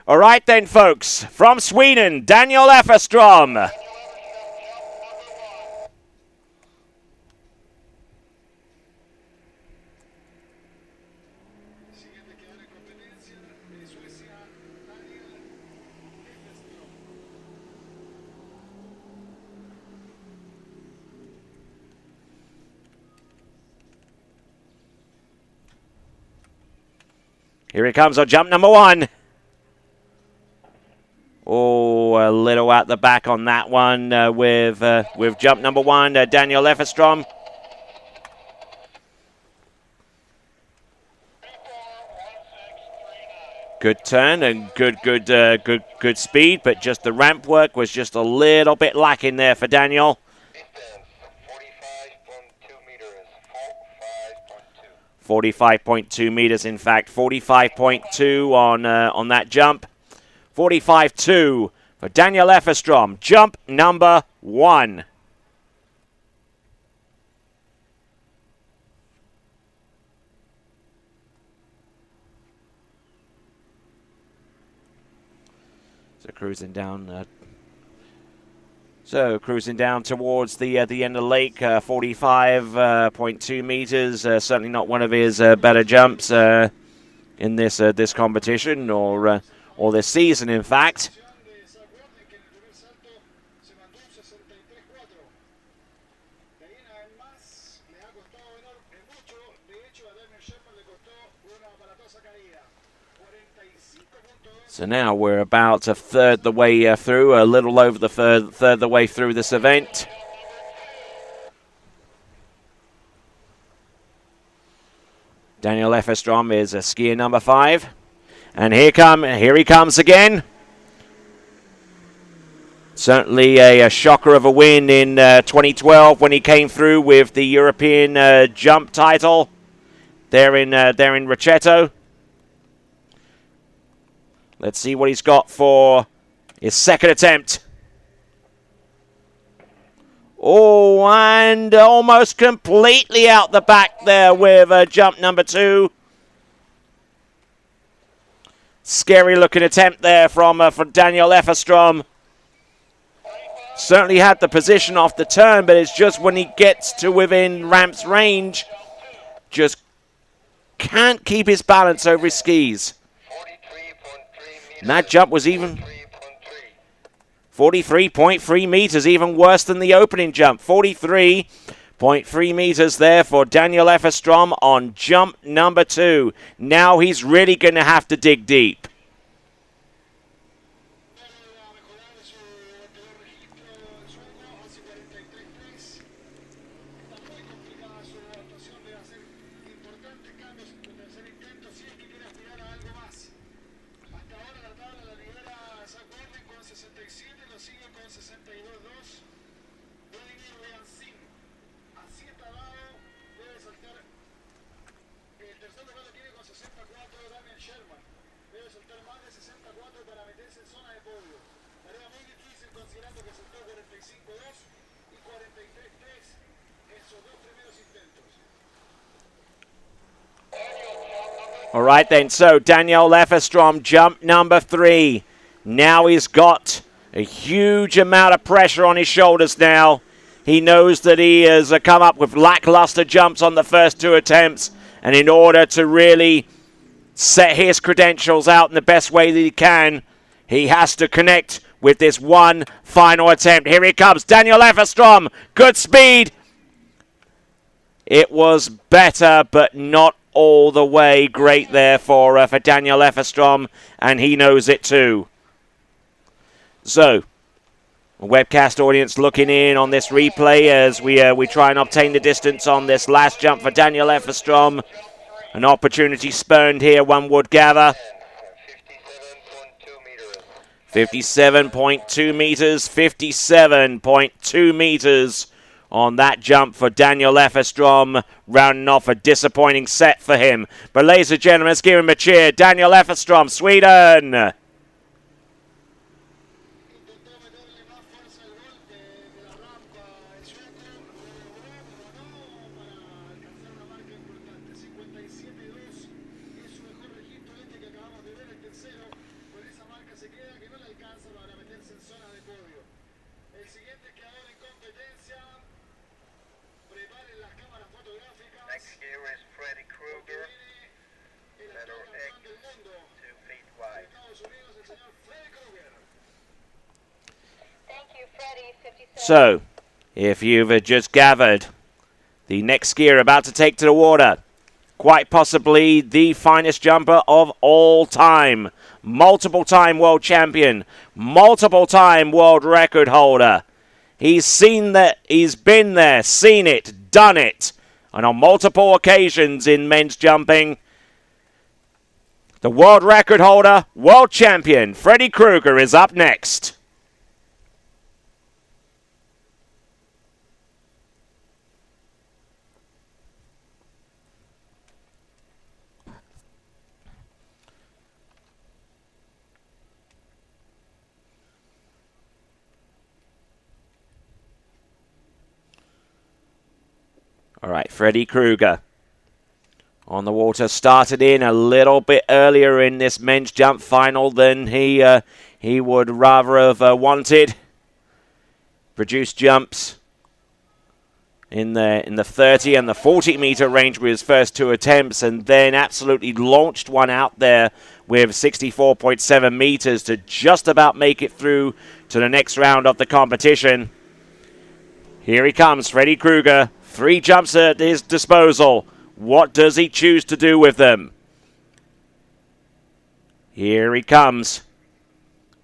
All right then, folks, from Sweden, Daniel Einarsson. Here he comes on jump number 1. Oh, a little at the back on that one with jump number 1, Daniel Einarsson. Good turn and good speed, but just the ramp work was just a little bit lacking there for Daniel. 45.2 meters, in fact, 45.2 on that jump. 45.2 for Daniel Einarsson, jump number 1. So cruising down towards the end of the lake, 45.2 meters. Certainly not one of his better jumps in this competition or this season, in fact. So now we're about a third the way through, a little over the third the way through this event. Daniel Einarsson is skier number 5. And here he comes again. Certainly a shocker of a win in 2012 when he came through with the European jump title there in Rocchetto. Let's see what he's got for his second attempt. Oh, and almost completely out the back there with jump number 2. Scary looking attempt there from Daniel Einarsson. Certainly had the position off the turn, but it's just when he gets to within ramp's range, just can't keep his balance over his skis. And that jump was even 43.3 meters, even worse than the opening jump. 43 0.3 meters there for Daniel Efferstrom on jump number 2. Now he's really going to have to dig deep. All right then, so Daniel Efferstrom, jump number 3. Now he's got a huge amount of pressure on his shoulders now. He knows that he has come up with lackluster jumps on the first 2 attempts, and in order to really set his credentials out in the best way that he can, he has to connect with this one final attempt. Here he comes, Daniel Efferstrom, good speed. It was better, but not all the way great there for Daniel Efferstrom, and he knows it too. So, a webcast audience looking in on this replay as we try and obtain the distance on this last jump for Daniel Efferstrom. An opportunity spurned here, one would gather. 57.2 meters, 57.2 meters on that jump for Daniel Efferstrom, rounding off a disappointing set for him. But ladies and gentlemen, let's give him a cheer. Daniel Efferstrom, Sweden. Next here is Freddy Krueger, letter X, 2 feet wide. Thank you, Freddy, 57. So, if you've just gathered, the next skier about to take to the water, quite possibly the finest jumper of all time. Multiple-time world champion, multiple-time world record holder. He's seen that, he's been there, seen it, done it. And on multiple occasions in men's jumping, the world record holder, world champion, Freddy Krueger is up next. All right, Freddy Krueger on the water, started in a little bit earlier in this men's jump final than he would rather have wanted. Produced jumps in the 30 and the 40 meter range with his first 2 attempts, and then absolutely launched one out there with 64.7 meters to just about make it through to the next round of the competition. Here he comes, Freddy Krueger. 3 jumps at his disposal. What does he choose to do with them? Here he comes.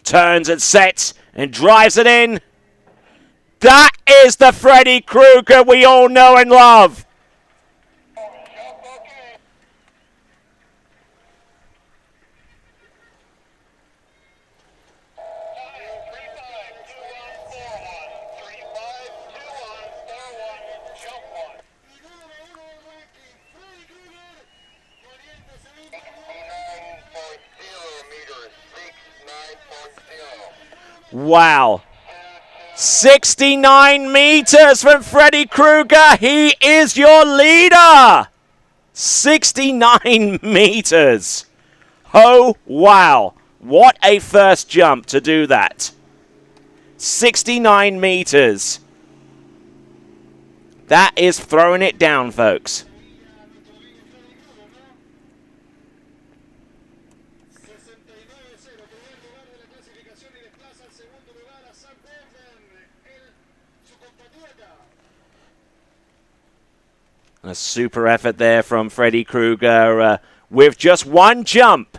Turns and sets and drives it in. That is the Freddy Krueger we all know and love. Wow. 69 meters from Freddy Krueger. He is your leader. 69 meters. Oh, wow. What a first jump to do that. 69 meters. That is throwing it down, folks. A super effort there from Freddy Krueger with just one jump,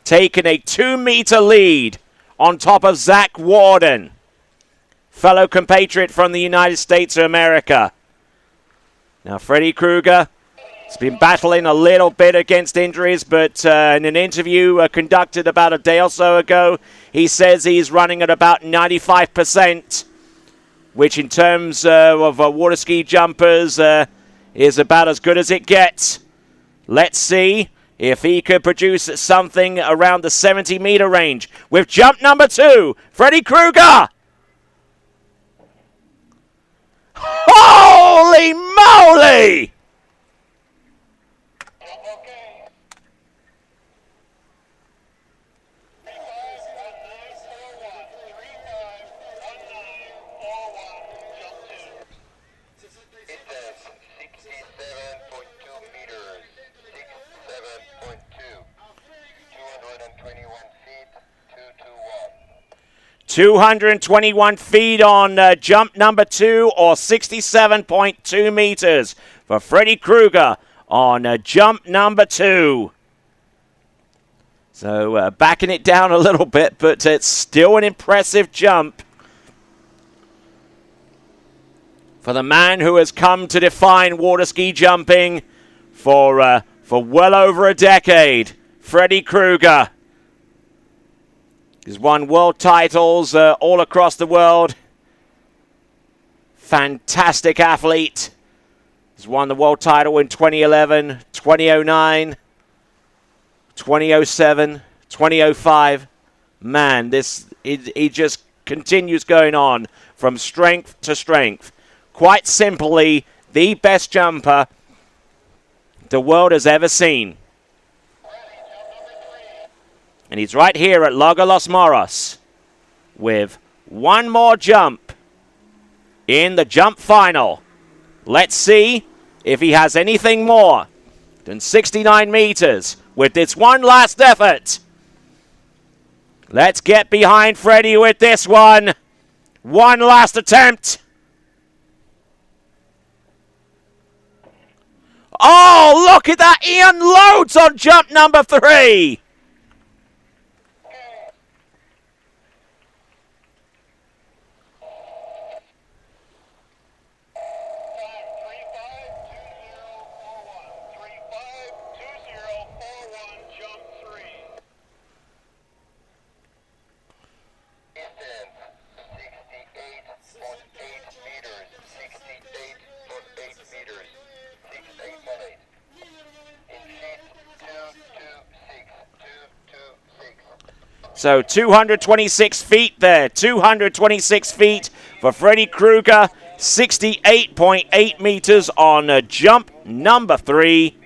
taking a 2-meter lead on top of Zack Warden, fellow compatriot from the United States of America. Now Freddy Krueger has been battling a little bit against injuries, but in an interview conducted about a day or so ago, he says he's running at about 95%, which in terms of water ski jumpers is about as good as it gets. Let's see if he could produce something around the 70-meter range with jump number 2, Freddy Krueger. Holy moly! .2 meters, 67.2, 221 feet, 221. 221 feet on jump number 2, or 67.2 meters for Freddy Krueger on jump number 2. So backing it down a little bit, but it's still an impressive jump for the man who has come to define water ski jumping for well over a decade, Freddy Krueger. He's won world titles all across the world. Fantastic athlete. He's won the world title in 2011, 2009, 2007, 2005. Man, he just continues going on from strength to strength. Quite simply, the best jumper the world has ever seen. And he's right here at Lago Los Moros with one more jump in the jump final. Let's see if he has anything more than 69 meters with this one last effort. Let's get behind Freddy with this one. One last attempt. Oh, look at that. He unloads on jump number 3. So 226 feet there. 226 feet for Freddy Krueger. 68.8 meters on jump number 3.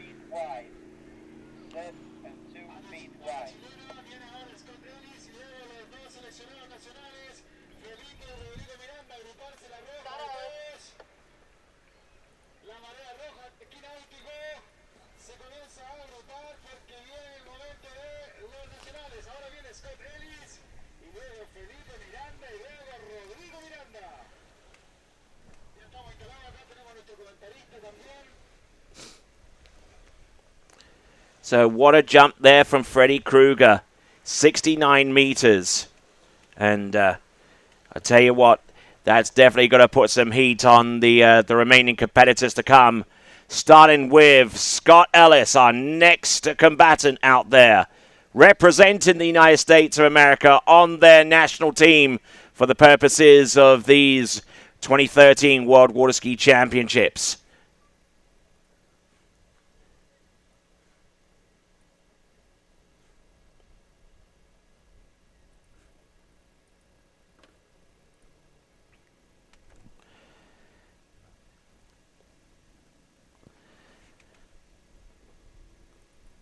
So what a jump there from Freddy Krueger. 69 meters. And I tell you what, that's definitely going to put some heat on the remaining competitors to come. Starting with Scott Ellis, our next combatant out there, representing the United States of America on their national team for the purposes of these 2013 World Water Ski Championships.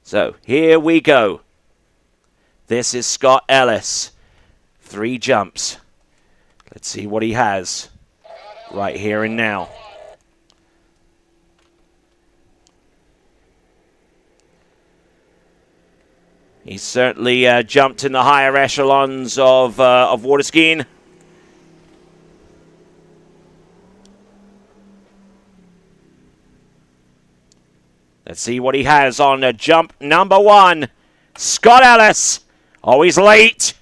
So, here we go. This is Scott Ellis. 3 jumps. Let's see what he has right here and now. He's certainly jumped in the higher echelons of water skiing. Let's see what he has on jump number 1. Scott Ellis. Oh, he's late.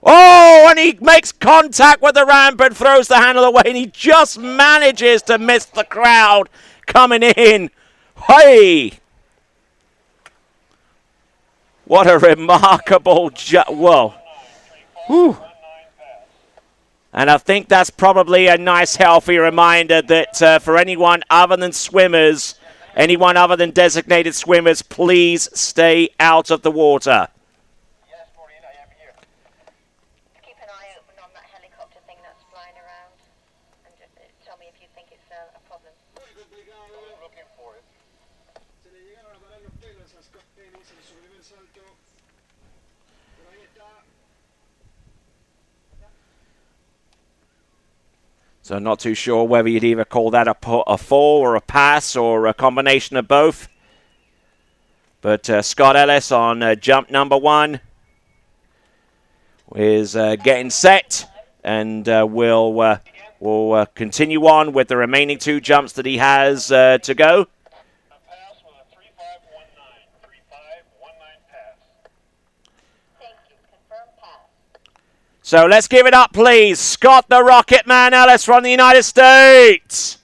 Oh, and he makes contact with the ramp and throws the handle away, and he just manages to miss the crowd coming in. Hey! What a remarkable whoa. Whew. And I think that's probably a nice, healthy reminder that for anyone other than swimmers, anyone other than designated swimmers, please stay out of the water. Yes, Maureen, I am here. Keep an eye open on that helicopter thing that's flying around, and just tell me if you think it's a problem. I'm looking for it. Se le llegaron a parar los pelos a Scott Ellis en su primer salto. Pero ahí está. So not too sure whether you'd either call that a fall or a pass or a combination of both. But Scott Ellis on jump number 1 is getting set, and will continue on with the remaining 2 jumps that he has to go. A pass with a 3519. 3519 pass. Thank you. Confirm pass. So let's give it up, please. Scott the Rocket Man Ellis from the United States.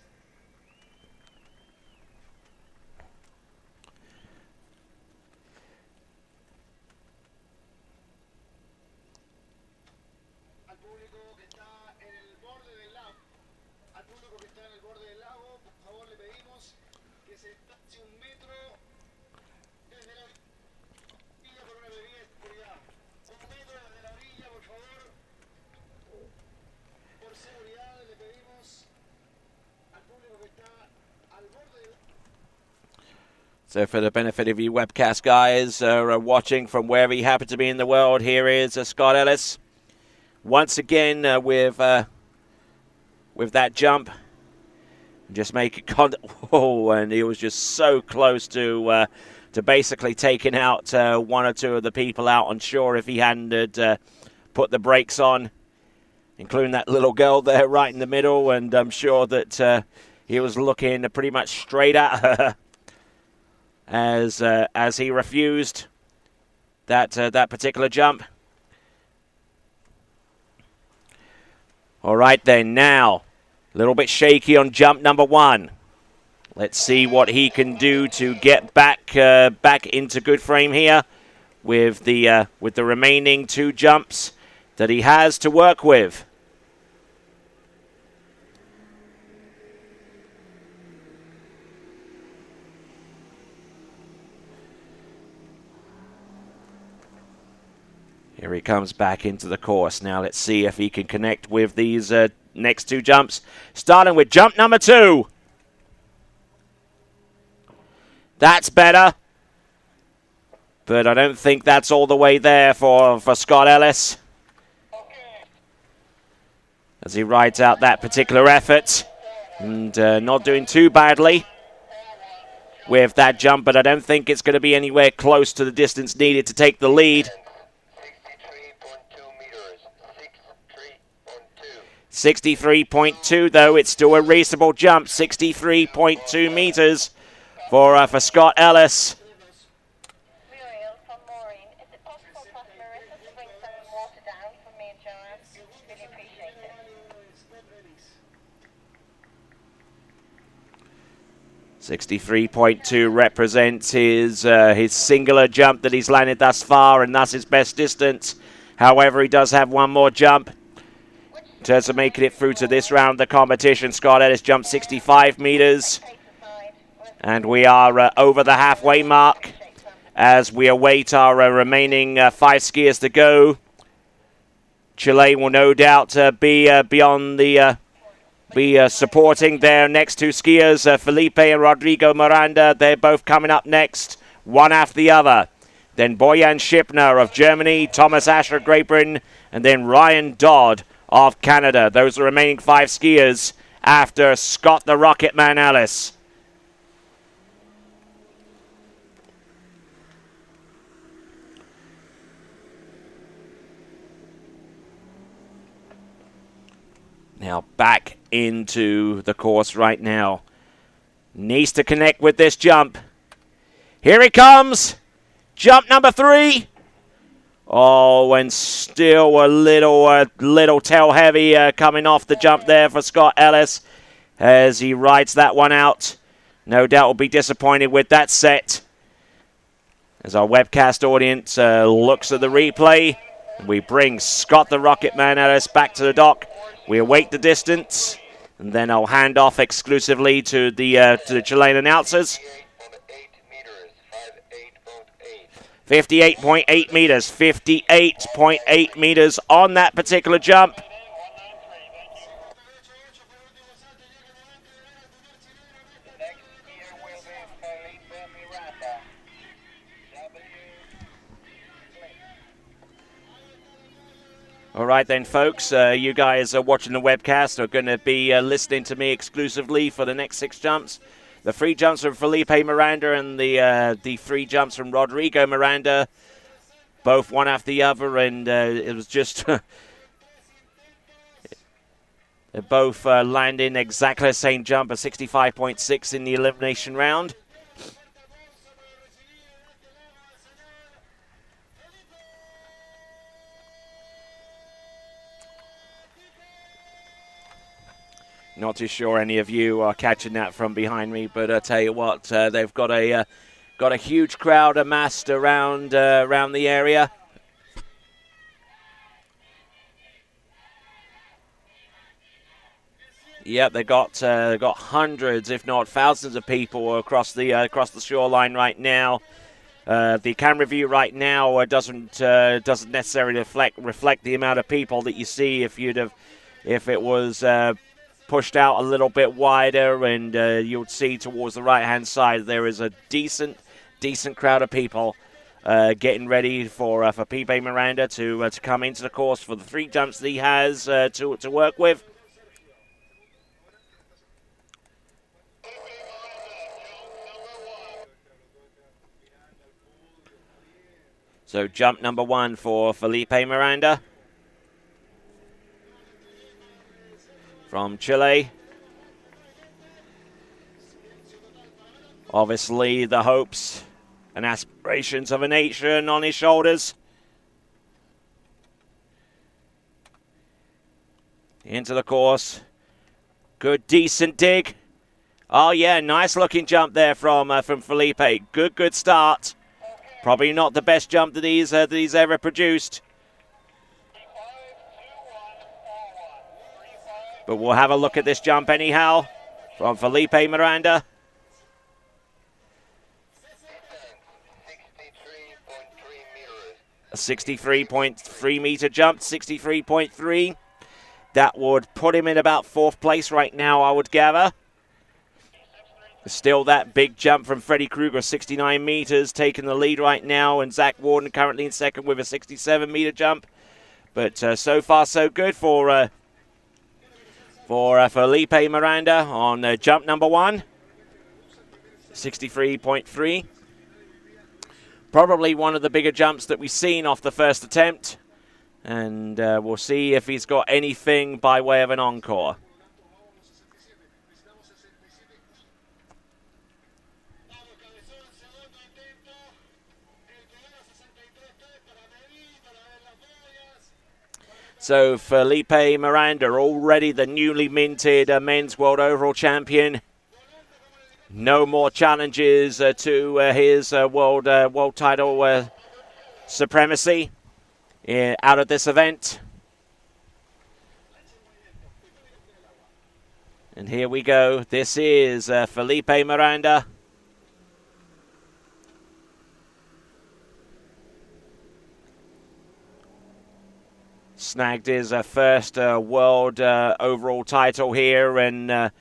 Al público que está en el borde del lago, por favor le pedimos que se distancie 1 metro desde la orilla por una medida de seguridad. 1 metro desde la orilla, por favor. Por seguridad le pedimos al público que está al borde del So for the benefit of you webcast guys watching from wherever you happen to be in the world, here is Scott Ellis. Once again with that jump. Just make it and he was just so close to basically taking out 1 or 2 of the people out on shore if he hadn't put the brakes on, including that little girl there right in the middle, and I'm sure that he was looking pretty much straight at her as he refused that particular jump. All right then, now a little bit shaky on jump number 1. Let's see what he can do to get back into good frame here with the remaining 2 jumps that he has to work with. Here he comes back into the course. Now let's see if he can connect with these next 2 jumps. Starting with jump number 2. That's better. But I don't think that's all the way there for Scott Ellis. As he rides out that particular effort. And not doing too badly with that jump. But I don't think it's going to be anywhere close to the distance needed to take the lead. 63.2, though, it's still a reasonable jump. 63.2 meters for Scott Ellis. Muriel from Maureen, is it possible for Marissa to bring some water down for me and Joanne? Really appreciate it. 63.2 represents his singular jump that he's landed thus far, and that's his best distance. However, he does have 1 more jump. In terms of making it through to this round of the competition, Scott Ellis jumped 65 meters. And we are over the halfway mark as we await our remaining 5 skiers to go. Chile will no doubt be supporting their next 2 skiers, Felipe and Rodrigo Miranda. They're both coming up next, one after the other. Then Boyan Schipner of Germany, Thomas Asher of Great Britain, and then Ryan Dodd of Canada. Those are the remaining 5 skiers after Scott the Rocket Man Ellis. Now back into the course right now. Needs to connect with this jump. Here he comes. Jump number 3. Oh, and still a little tail heavy coming off the jump there for Scott Ellis as he rides that one out. No doubt will be disappointed with that set. As our webcast audience looks at the replay, we bring Scott the Rocket Man Ellis back to the dock. We await the distance, and then I'll hand off exclusively to the Chilean announcers. 58.8 meters, 58.8 meters on that particular jump. Next year will be Felipe Miranda. All right then, folks, you guys are watching the webcast are going to be listening to me exclusively for the next 6 jumps. The 3 jumps from Felipe Miranda and the 3 jumps from Rodrigo Miranda, both one after the other, and it was just they're both landing exactly the same jump, a 65.6 in the elimination round. Not too sure any of you are catching that from behind me, but I tell you what, they've got a huge crowd amassed around the area. Yep, they got hundreds, if not thousands, of people across the shoreline right now. The camera view right now doesn't necessarily reflect the amount of people that you see if it was pushed out a little bit wider, and you would see towards the right-hand side there is a decent crowd of people getting ready for Felipe Miranda to come into the course for the 3 jumps that he has to work with. So jump number 1 for Felipe Miranda from Chile. Obviously, the hopes and aspirations of a nation on his shoulders. Into the course. Good, decent dig. Oh, yeah, nice looking jump there from Felipe. Good start. Probably not the best jump that he's ever produced. But we'll have a look at this jump anyhow from Felipe Miranda. 63.3 meter jump, 63.3. That would put him in about 4th place right now, I would gather. Still that big jump from Freddy Krueger, 69 meters, taking the lead right now, and Zack Warden currently in 2nd with a 67 meter jump. But so far so good for Felipe Miranda on jump number 1, 63.3. Probably one of the bigger jumps that we've seen off the first attempt. And we'll see if he's got anything by way of an encore. So Felipe Miranda, already the newly minted men's world overall champion. No more challenges to his world title supremacy out of this event. And here we go. This is Felipe Miranda. Snagged his first world overall title here in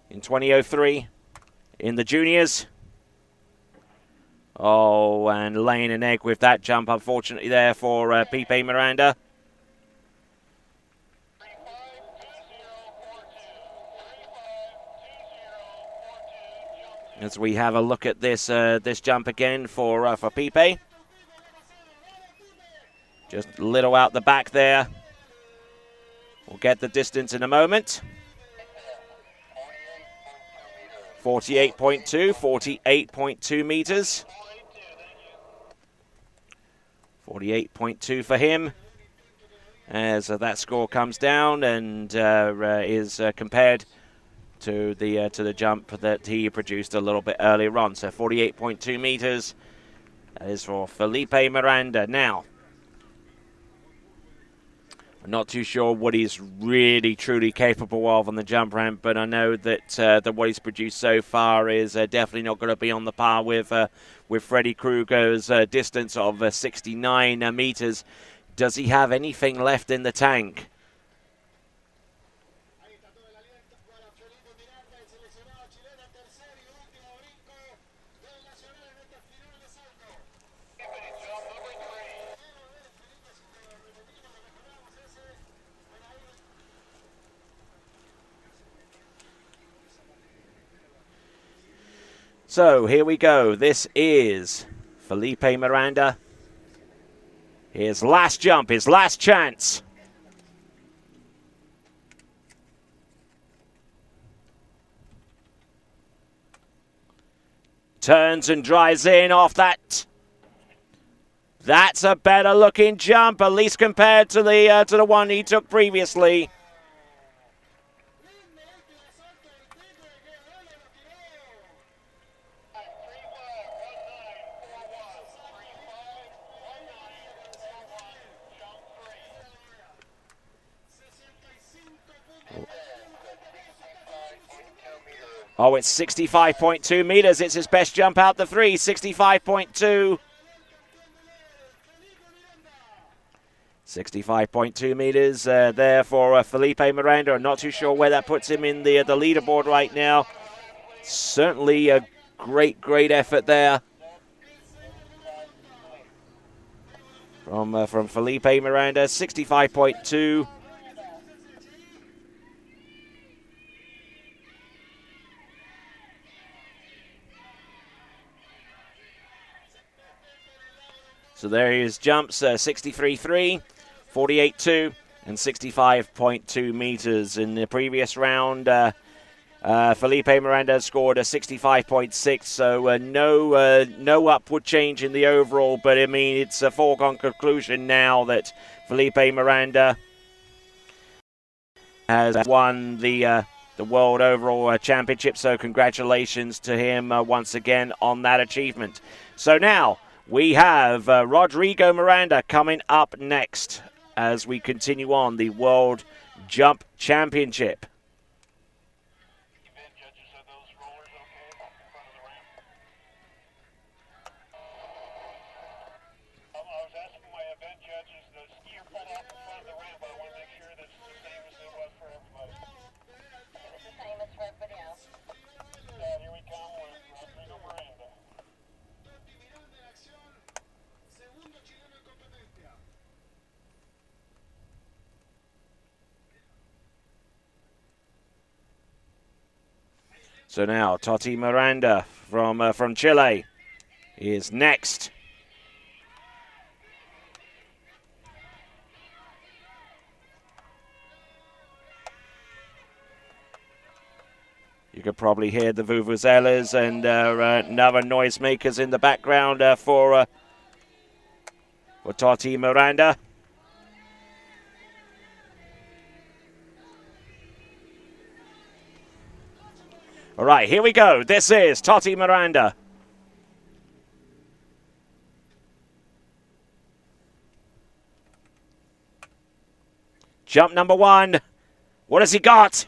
2003 in the juniors. Oh, and laying an egg with that jump, unfortunately, there for Felipe Miranda. As we have a look at this this jump again for Felipe. Just a little out the back there. We'll get the distance in a moment. 48.2, 48.2 meters. 48.2 for him, as that score comes down and is compared to the jump that he produced a little bit earlier on. So 48.2 meters. That is for Felipe Miranda. Now, I'm not too sure what he's really, truly capable of on the jump ramp, but I know that what he's produced so far is definitely not going to be on the par with Freddy Krueger's distance of 69 meters. Does he have anything left in the tank? Ahí está todo el aliento para Felipe Miranda, el seleccionado chileno, tercer y último brinco del Nacional en esta final de salto. Quiero ver, Felipe, si te lo repetimos, lo mejoramos ese. Ven ahí. So here we go. This is Felipe Miranda. His last jump, his last chance. Turns and drives in off that. That's a better looking jump, at least compared to the one he took previously. Oh, it's 65.2 meters. It's his best jump out the three. 65.2. 65.2 meters there for Felipe Miranda. I'm not too sure where that puts him in the leaderboard right now. Certainly a great effort there from Felipe Miranda. 65.2. So there he is, jumps 63.3, 48.2, and 65.2 meters. In the previous round, Felipe Miranda scored a 65.6, so no upward change in the overall, but I mean, it's a foregone conclusion now that Felipe Miranda has won the World Overall Championship, so congratulations to him once again on that achievement. So now, we have Rodrigo Miranda coming up next as we continue on the World Jump Championship. Event judges, are those rollers okay in front of the ramp? I was asking my event judges, the skier pulled off in front of the ramp, but I want to make sure that it's the same as it was for everybody. It's the same as for everybody else. Yeah, here we come with Rodrigo Miranda. Miranda en acción, segundo chileno en competencia. So now, Totti Miranda from Chile is next. You could probably hear the vuvuzelas and other noisemakers in the background for Totti Miranda. All right, here we go. This is Totti Miranda. Jump number one. What has he got?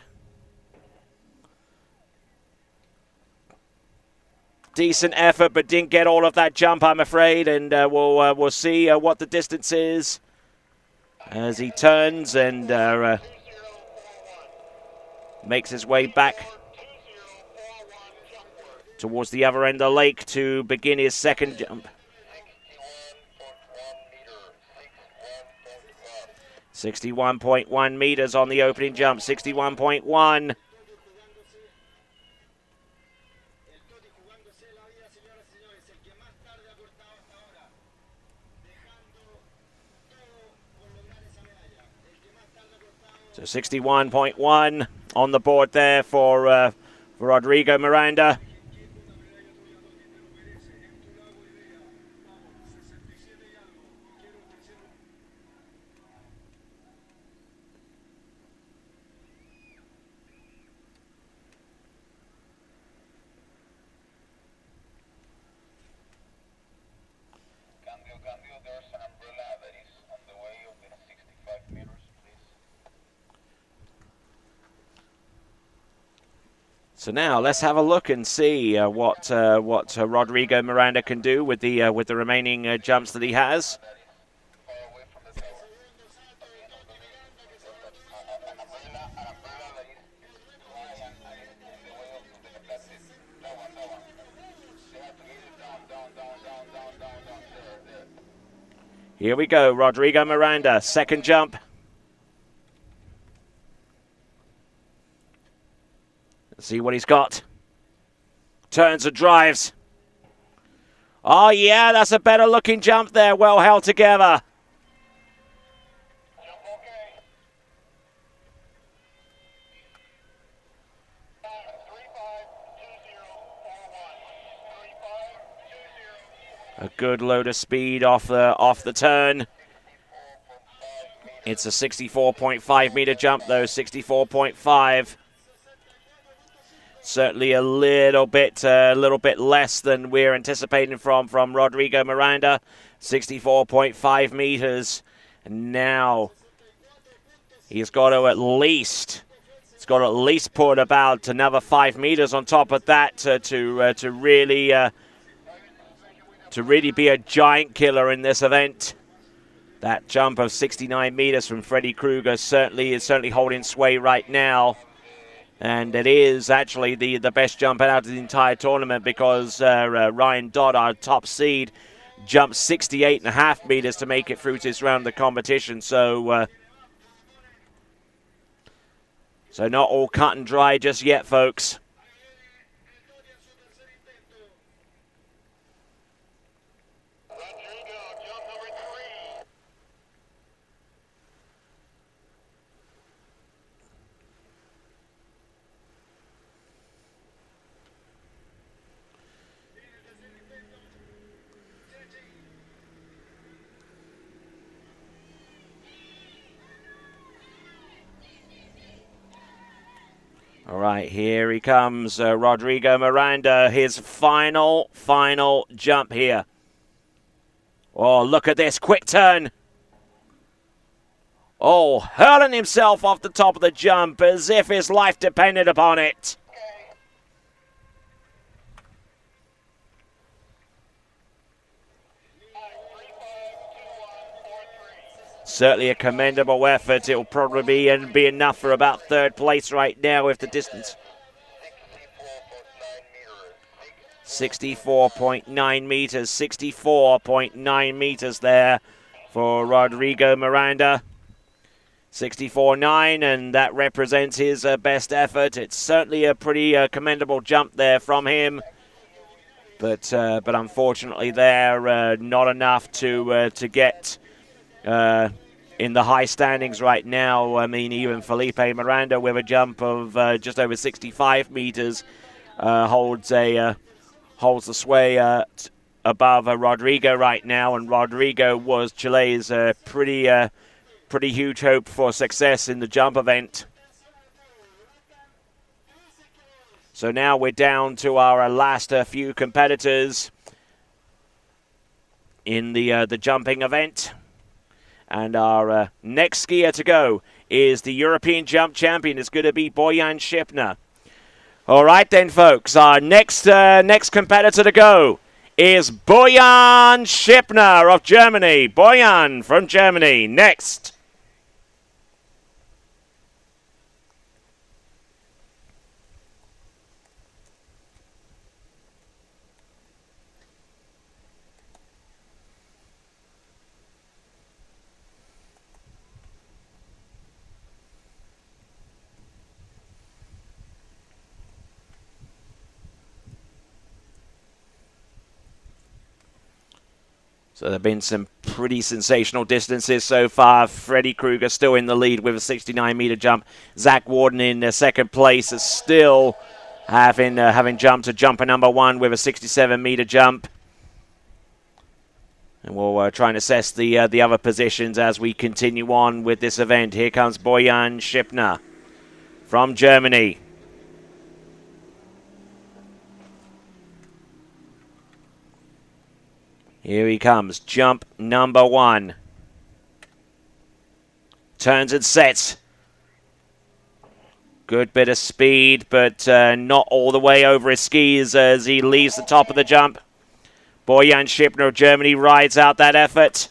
Decent effort, but didn't get all of that jump, I'm afraid. And we'll see what the distance is as he turns and makes his way back towards the other end of the lake to begin his second jump. 61.1 meters on the opening jump. 61.1. So 61.1 on the board there for Rodrigo Miranda. Cambio, there's an umbrella that is on the way of the 65 meters, please. So now let's have a look and see what Rodrigo Miranda can do with the remaining jumps that he has. Far away from the tower. An umbrella that is high and in the way of the, that's it. That one. They have to get it down. There. Here we go, Rodrigo Miranda, second jump. Let's see what he's got. Turns and drives. Oh yeah, that's a better looking jump there, well held together. Jump okay. 352041. 352041. A good load of speed off the turn. It's a 64.5 meter jump though, 64.5. Certainly a little bit less than we're anticipating from Rodrigo Miranda. 64.5 meters. And now he's got to at least put about another 5 meters on top of that to really be a giant killer in this event. That jump of 69 meters from Freddy Krueger is certainly holding sway right now. And it is actually the best jump out of the entire tournament because Ryan Dodd, our top seed, jumped 68.5 meters to make it through to this round of the competition. So not all cut and dry just yet, folks. All right, here he comes, Rodrigo Miranda, his final jump here. Oh, look at this, quick turn. Oh, hurling himself off the top of the jump as if his life depended upon it. Certainly a commendable effort. It will probably be enough for about third place right now with the distance. 64.9 meters. 64.9 meters there for Rodrigo Miranda. 64.9, and that represents his best effort. It's certainly a pretty commendable jump there from him. But unfortunately there, not enough to get... in the high standings right now. I mean, even Felipe Miranda with a jump of just over 65 meters holds the sway above Rodrigo right now, and Rodrigo was Chile's pretty huge hope for success in the jump event. So now we're down to our last few competitors in the jumping event. And our next skier to go is the European jump champion. It's going to be Boyan Schipner. All right then, folks. Our next competitor to go is Boyan Schipner of Germany. Boyan from Germany. Next. So there have been some pretty sensational distances so far. Freddy Krueger still in the lead with a 69-meter jump. Zack Warden in second place is still having jumped a jumper number 1 with a 67-meter jump. And we'll try and assess the other positions as we continue on with this event. Here comes Boyan Schipner from Germany. Here he comes, jump number 1. Turns and sets. Good bit of speed, but not all the way over his skis as he leaves the top of the jump. Boyan Schipner of Germany rides out that effort.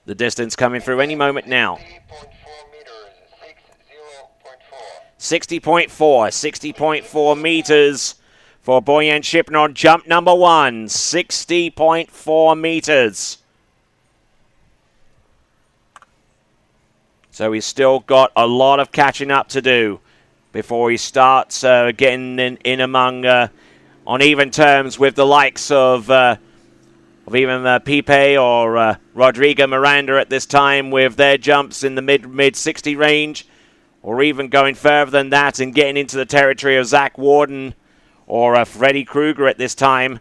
The distance coming through any moment now. 60.4 meters for Boyan Schipner on jump number 1. 60.4 meters. So he's still got a lot of catching up to do before he starts getting in among on even terms with the likes of even Pipe or Rodrigo Miranda at this time with their jumps in the mid 60 range, or even going further than that and getting into the territory of Zack Warden or Freddy Krueger at this time.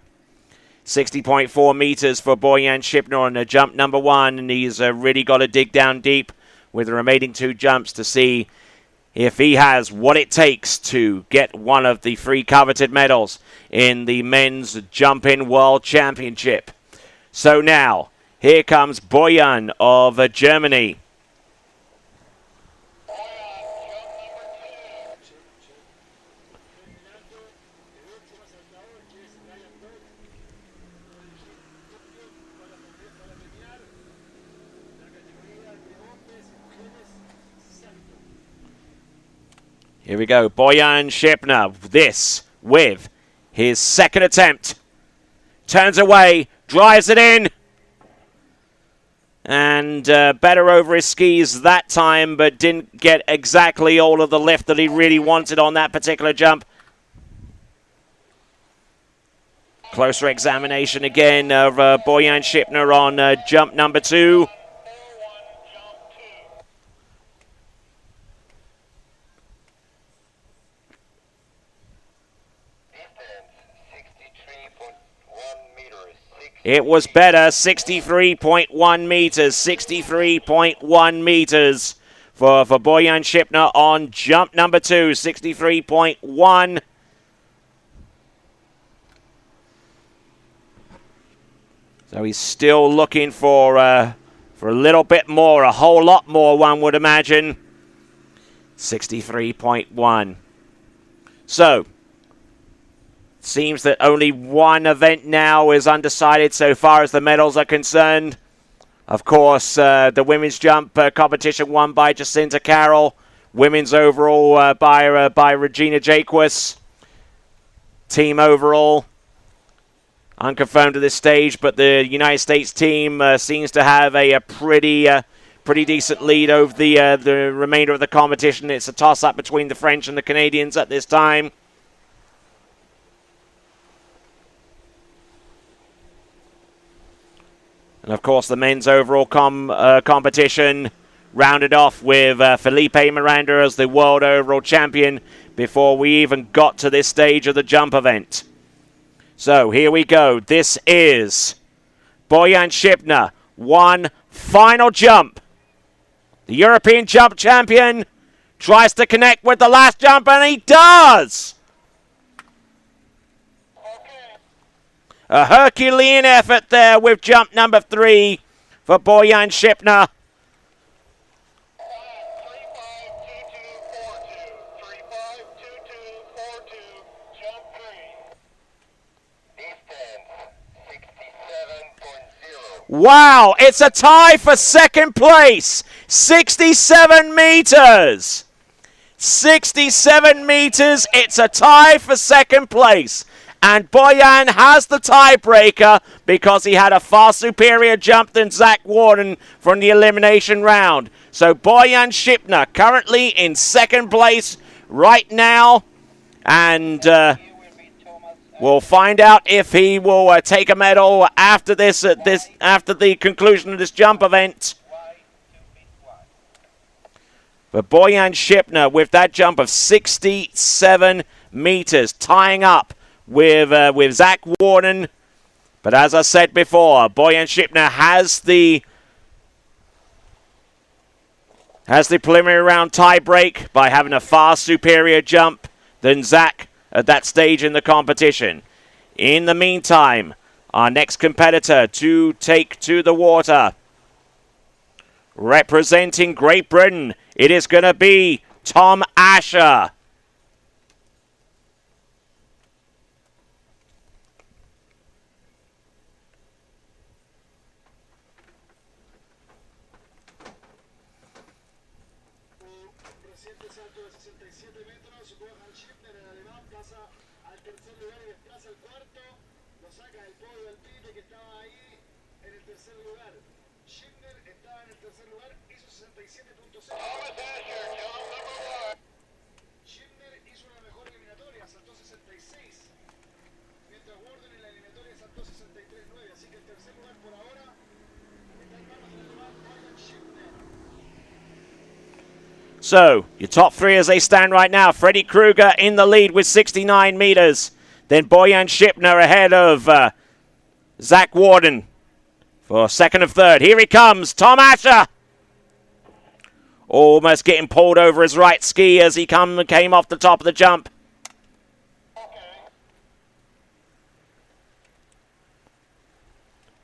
60.4 meters for Boyan Schipner on jump number 1, and he's really got to dig down deep with the remaining 2 jumps to see if he has what it takes to get one of the 3 coveted medals in the men's jumping world championship. So now, here comes Boyan of Germany. Here we go, Boyan Schipner, this with his second attempt. Turns away, drives it in. And better over his skis that time, but didn't get exactly all of the lift that he really wanted on that particular jump. Closer examination again of Boyan Schipner on jump number 2. It was better, 63.1 meters, 63.1 meters for Boyan Schipner on jump number 2, 63.1. So he's still looking for a little bit more, a whole lot more, one would imagine. 63.1. So, seems that only one event now is undecided so far as the medals are concerned. Of course, the women's jump competition won by Jacinta Carroll. Women's overall by Regina Jaquez. Team overall, unconfirmed at this stage, but the United States team seems to have a pretty decent lead over the remainder of the competition. It's a toss-up between the French and the Canadians at this time. And, of course, the men's overall competition rounded off with Felipe Miranda as the world overall champion before we even got to this stage of the jump event. So, here we go. This is Boyan Schipner. One final jump. The European jump champion tries to connect with the last jump, and he does! A Herculean effort there with jump number 3 for Boyan Schipner. 352242, jump 3. Distance 67.0. Wow, it's a tie for second place. 67 meters. 67 meters, it's a tie for second place. And Boyan has the tiebreaker because he had a far superior jump than Zack Warden from the elimination round. So Boyan Schipner currently in second place right now. And We'll find out if he will take a medal after after the conclusion of this jump event. But Boyan Schipner with that jump of 67 meters, tying up with Zack Warden. But as I said before, Boyan Schipner has the preliminary round tie break by having a far superior jump than Zack at that stage in the competition. In the meantime, our next competitor to take to the water, representing Great Britain, it is going to be Tom Asher. Reciente salto de 67 metros, Boyan Schipner, el alemán, pasa al tercer lugar y desplaza al cuarto, lo saca del podio del Pipe que estaba ahí en el tercer lugar. Schipner estaba en el tercer lugar, hizo 67.6. Schipner hizo una mejor eliminatoria, saltó 66, mientras Warden en la eliminatoria saltó 63.9, así que el tercer lugar por ahora está en manos del alemán Boyan Schipner. So, your top three as they stand right now. Freddy Krueger in the lead with 69 meters. Then Boyan Schipner ahead of Zack Warden for second and third. Here he comes, Tom Asher. Almost getting pulled over his right ski as he came off the top of the jump.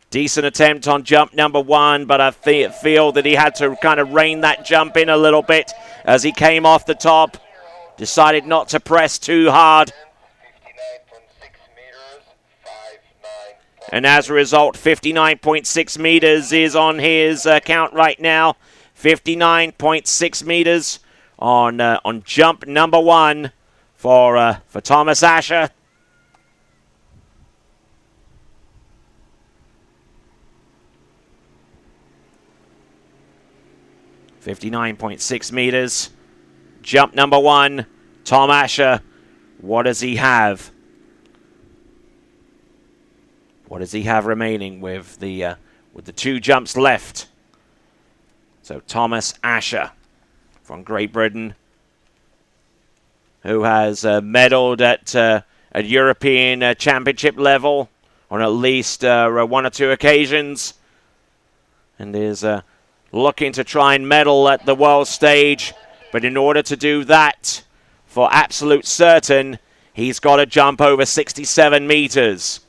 Decent attempt on jump number one, but I feel that he had to kind of rein that jump in a little bit as he came off the top. Decided not to press too hard. 59.6 meters, 59. And as a result, 59.6 meters is on his count right now. 59.6 meters on jump number one for Thomas Asher. .6 meters. Jump number one, Tom Asher. What does he have? What does he have remaining with the two jumps left? So Thomas Asher from Great Britain, who has medaled at European Championship level on at least one or two occasions, and is looking to try and medal at the world stage. But in order to do that, for absolute certain, he's got to jump over 67 meters.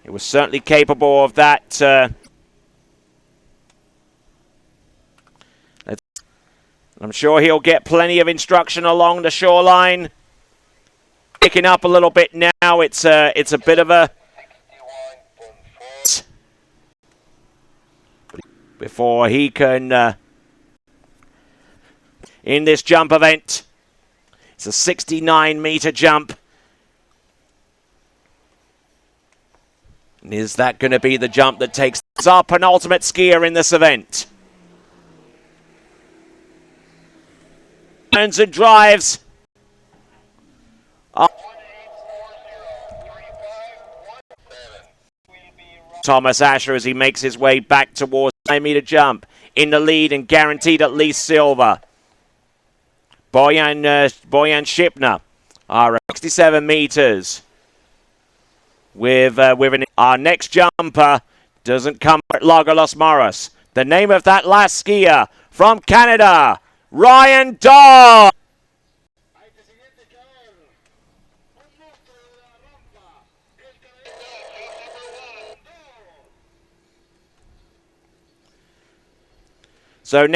He was certainly capable of that. I'm sure he'll get plenty of instruction along the shoreline. Picking up a little bit now. It's a bit of a... before he can... in this jump event. It's a 69-meter jump. And is that going to be the jump that takes our penultimate skier in this event? Turns and drives. Thomas Asher as he makes his way back towards the 9-meter jump. In the lead and guaranteed at least silver. Boyan Schipner are 67 meters. With our next jumper doesn't come at Lago Los Moros. The name of that last skier from Canada, Ryan Dahl. So now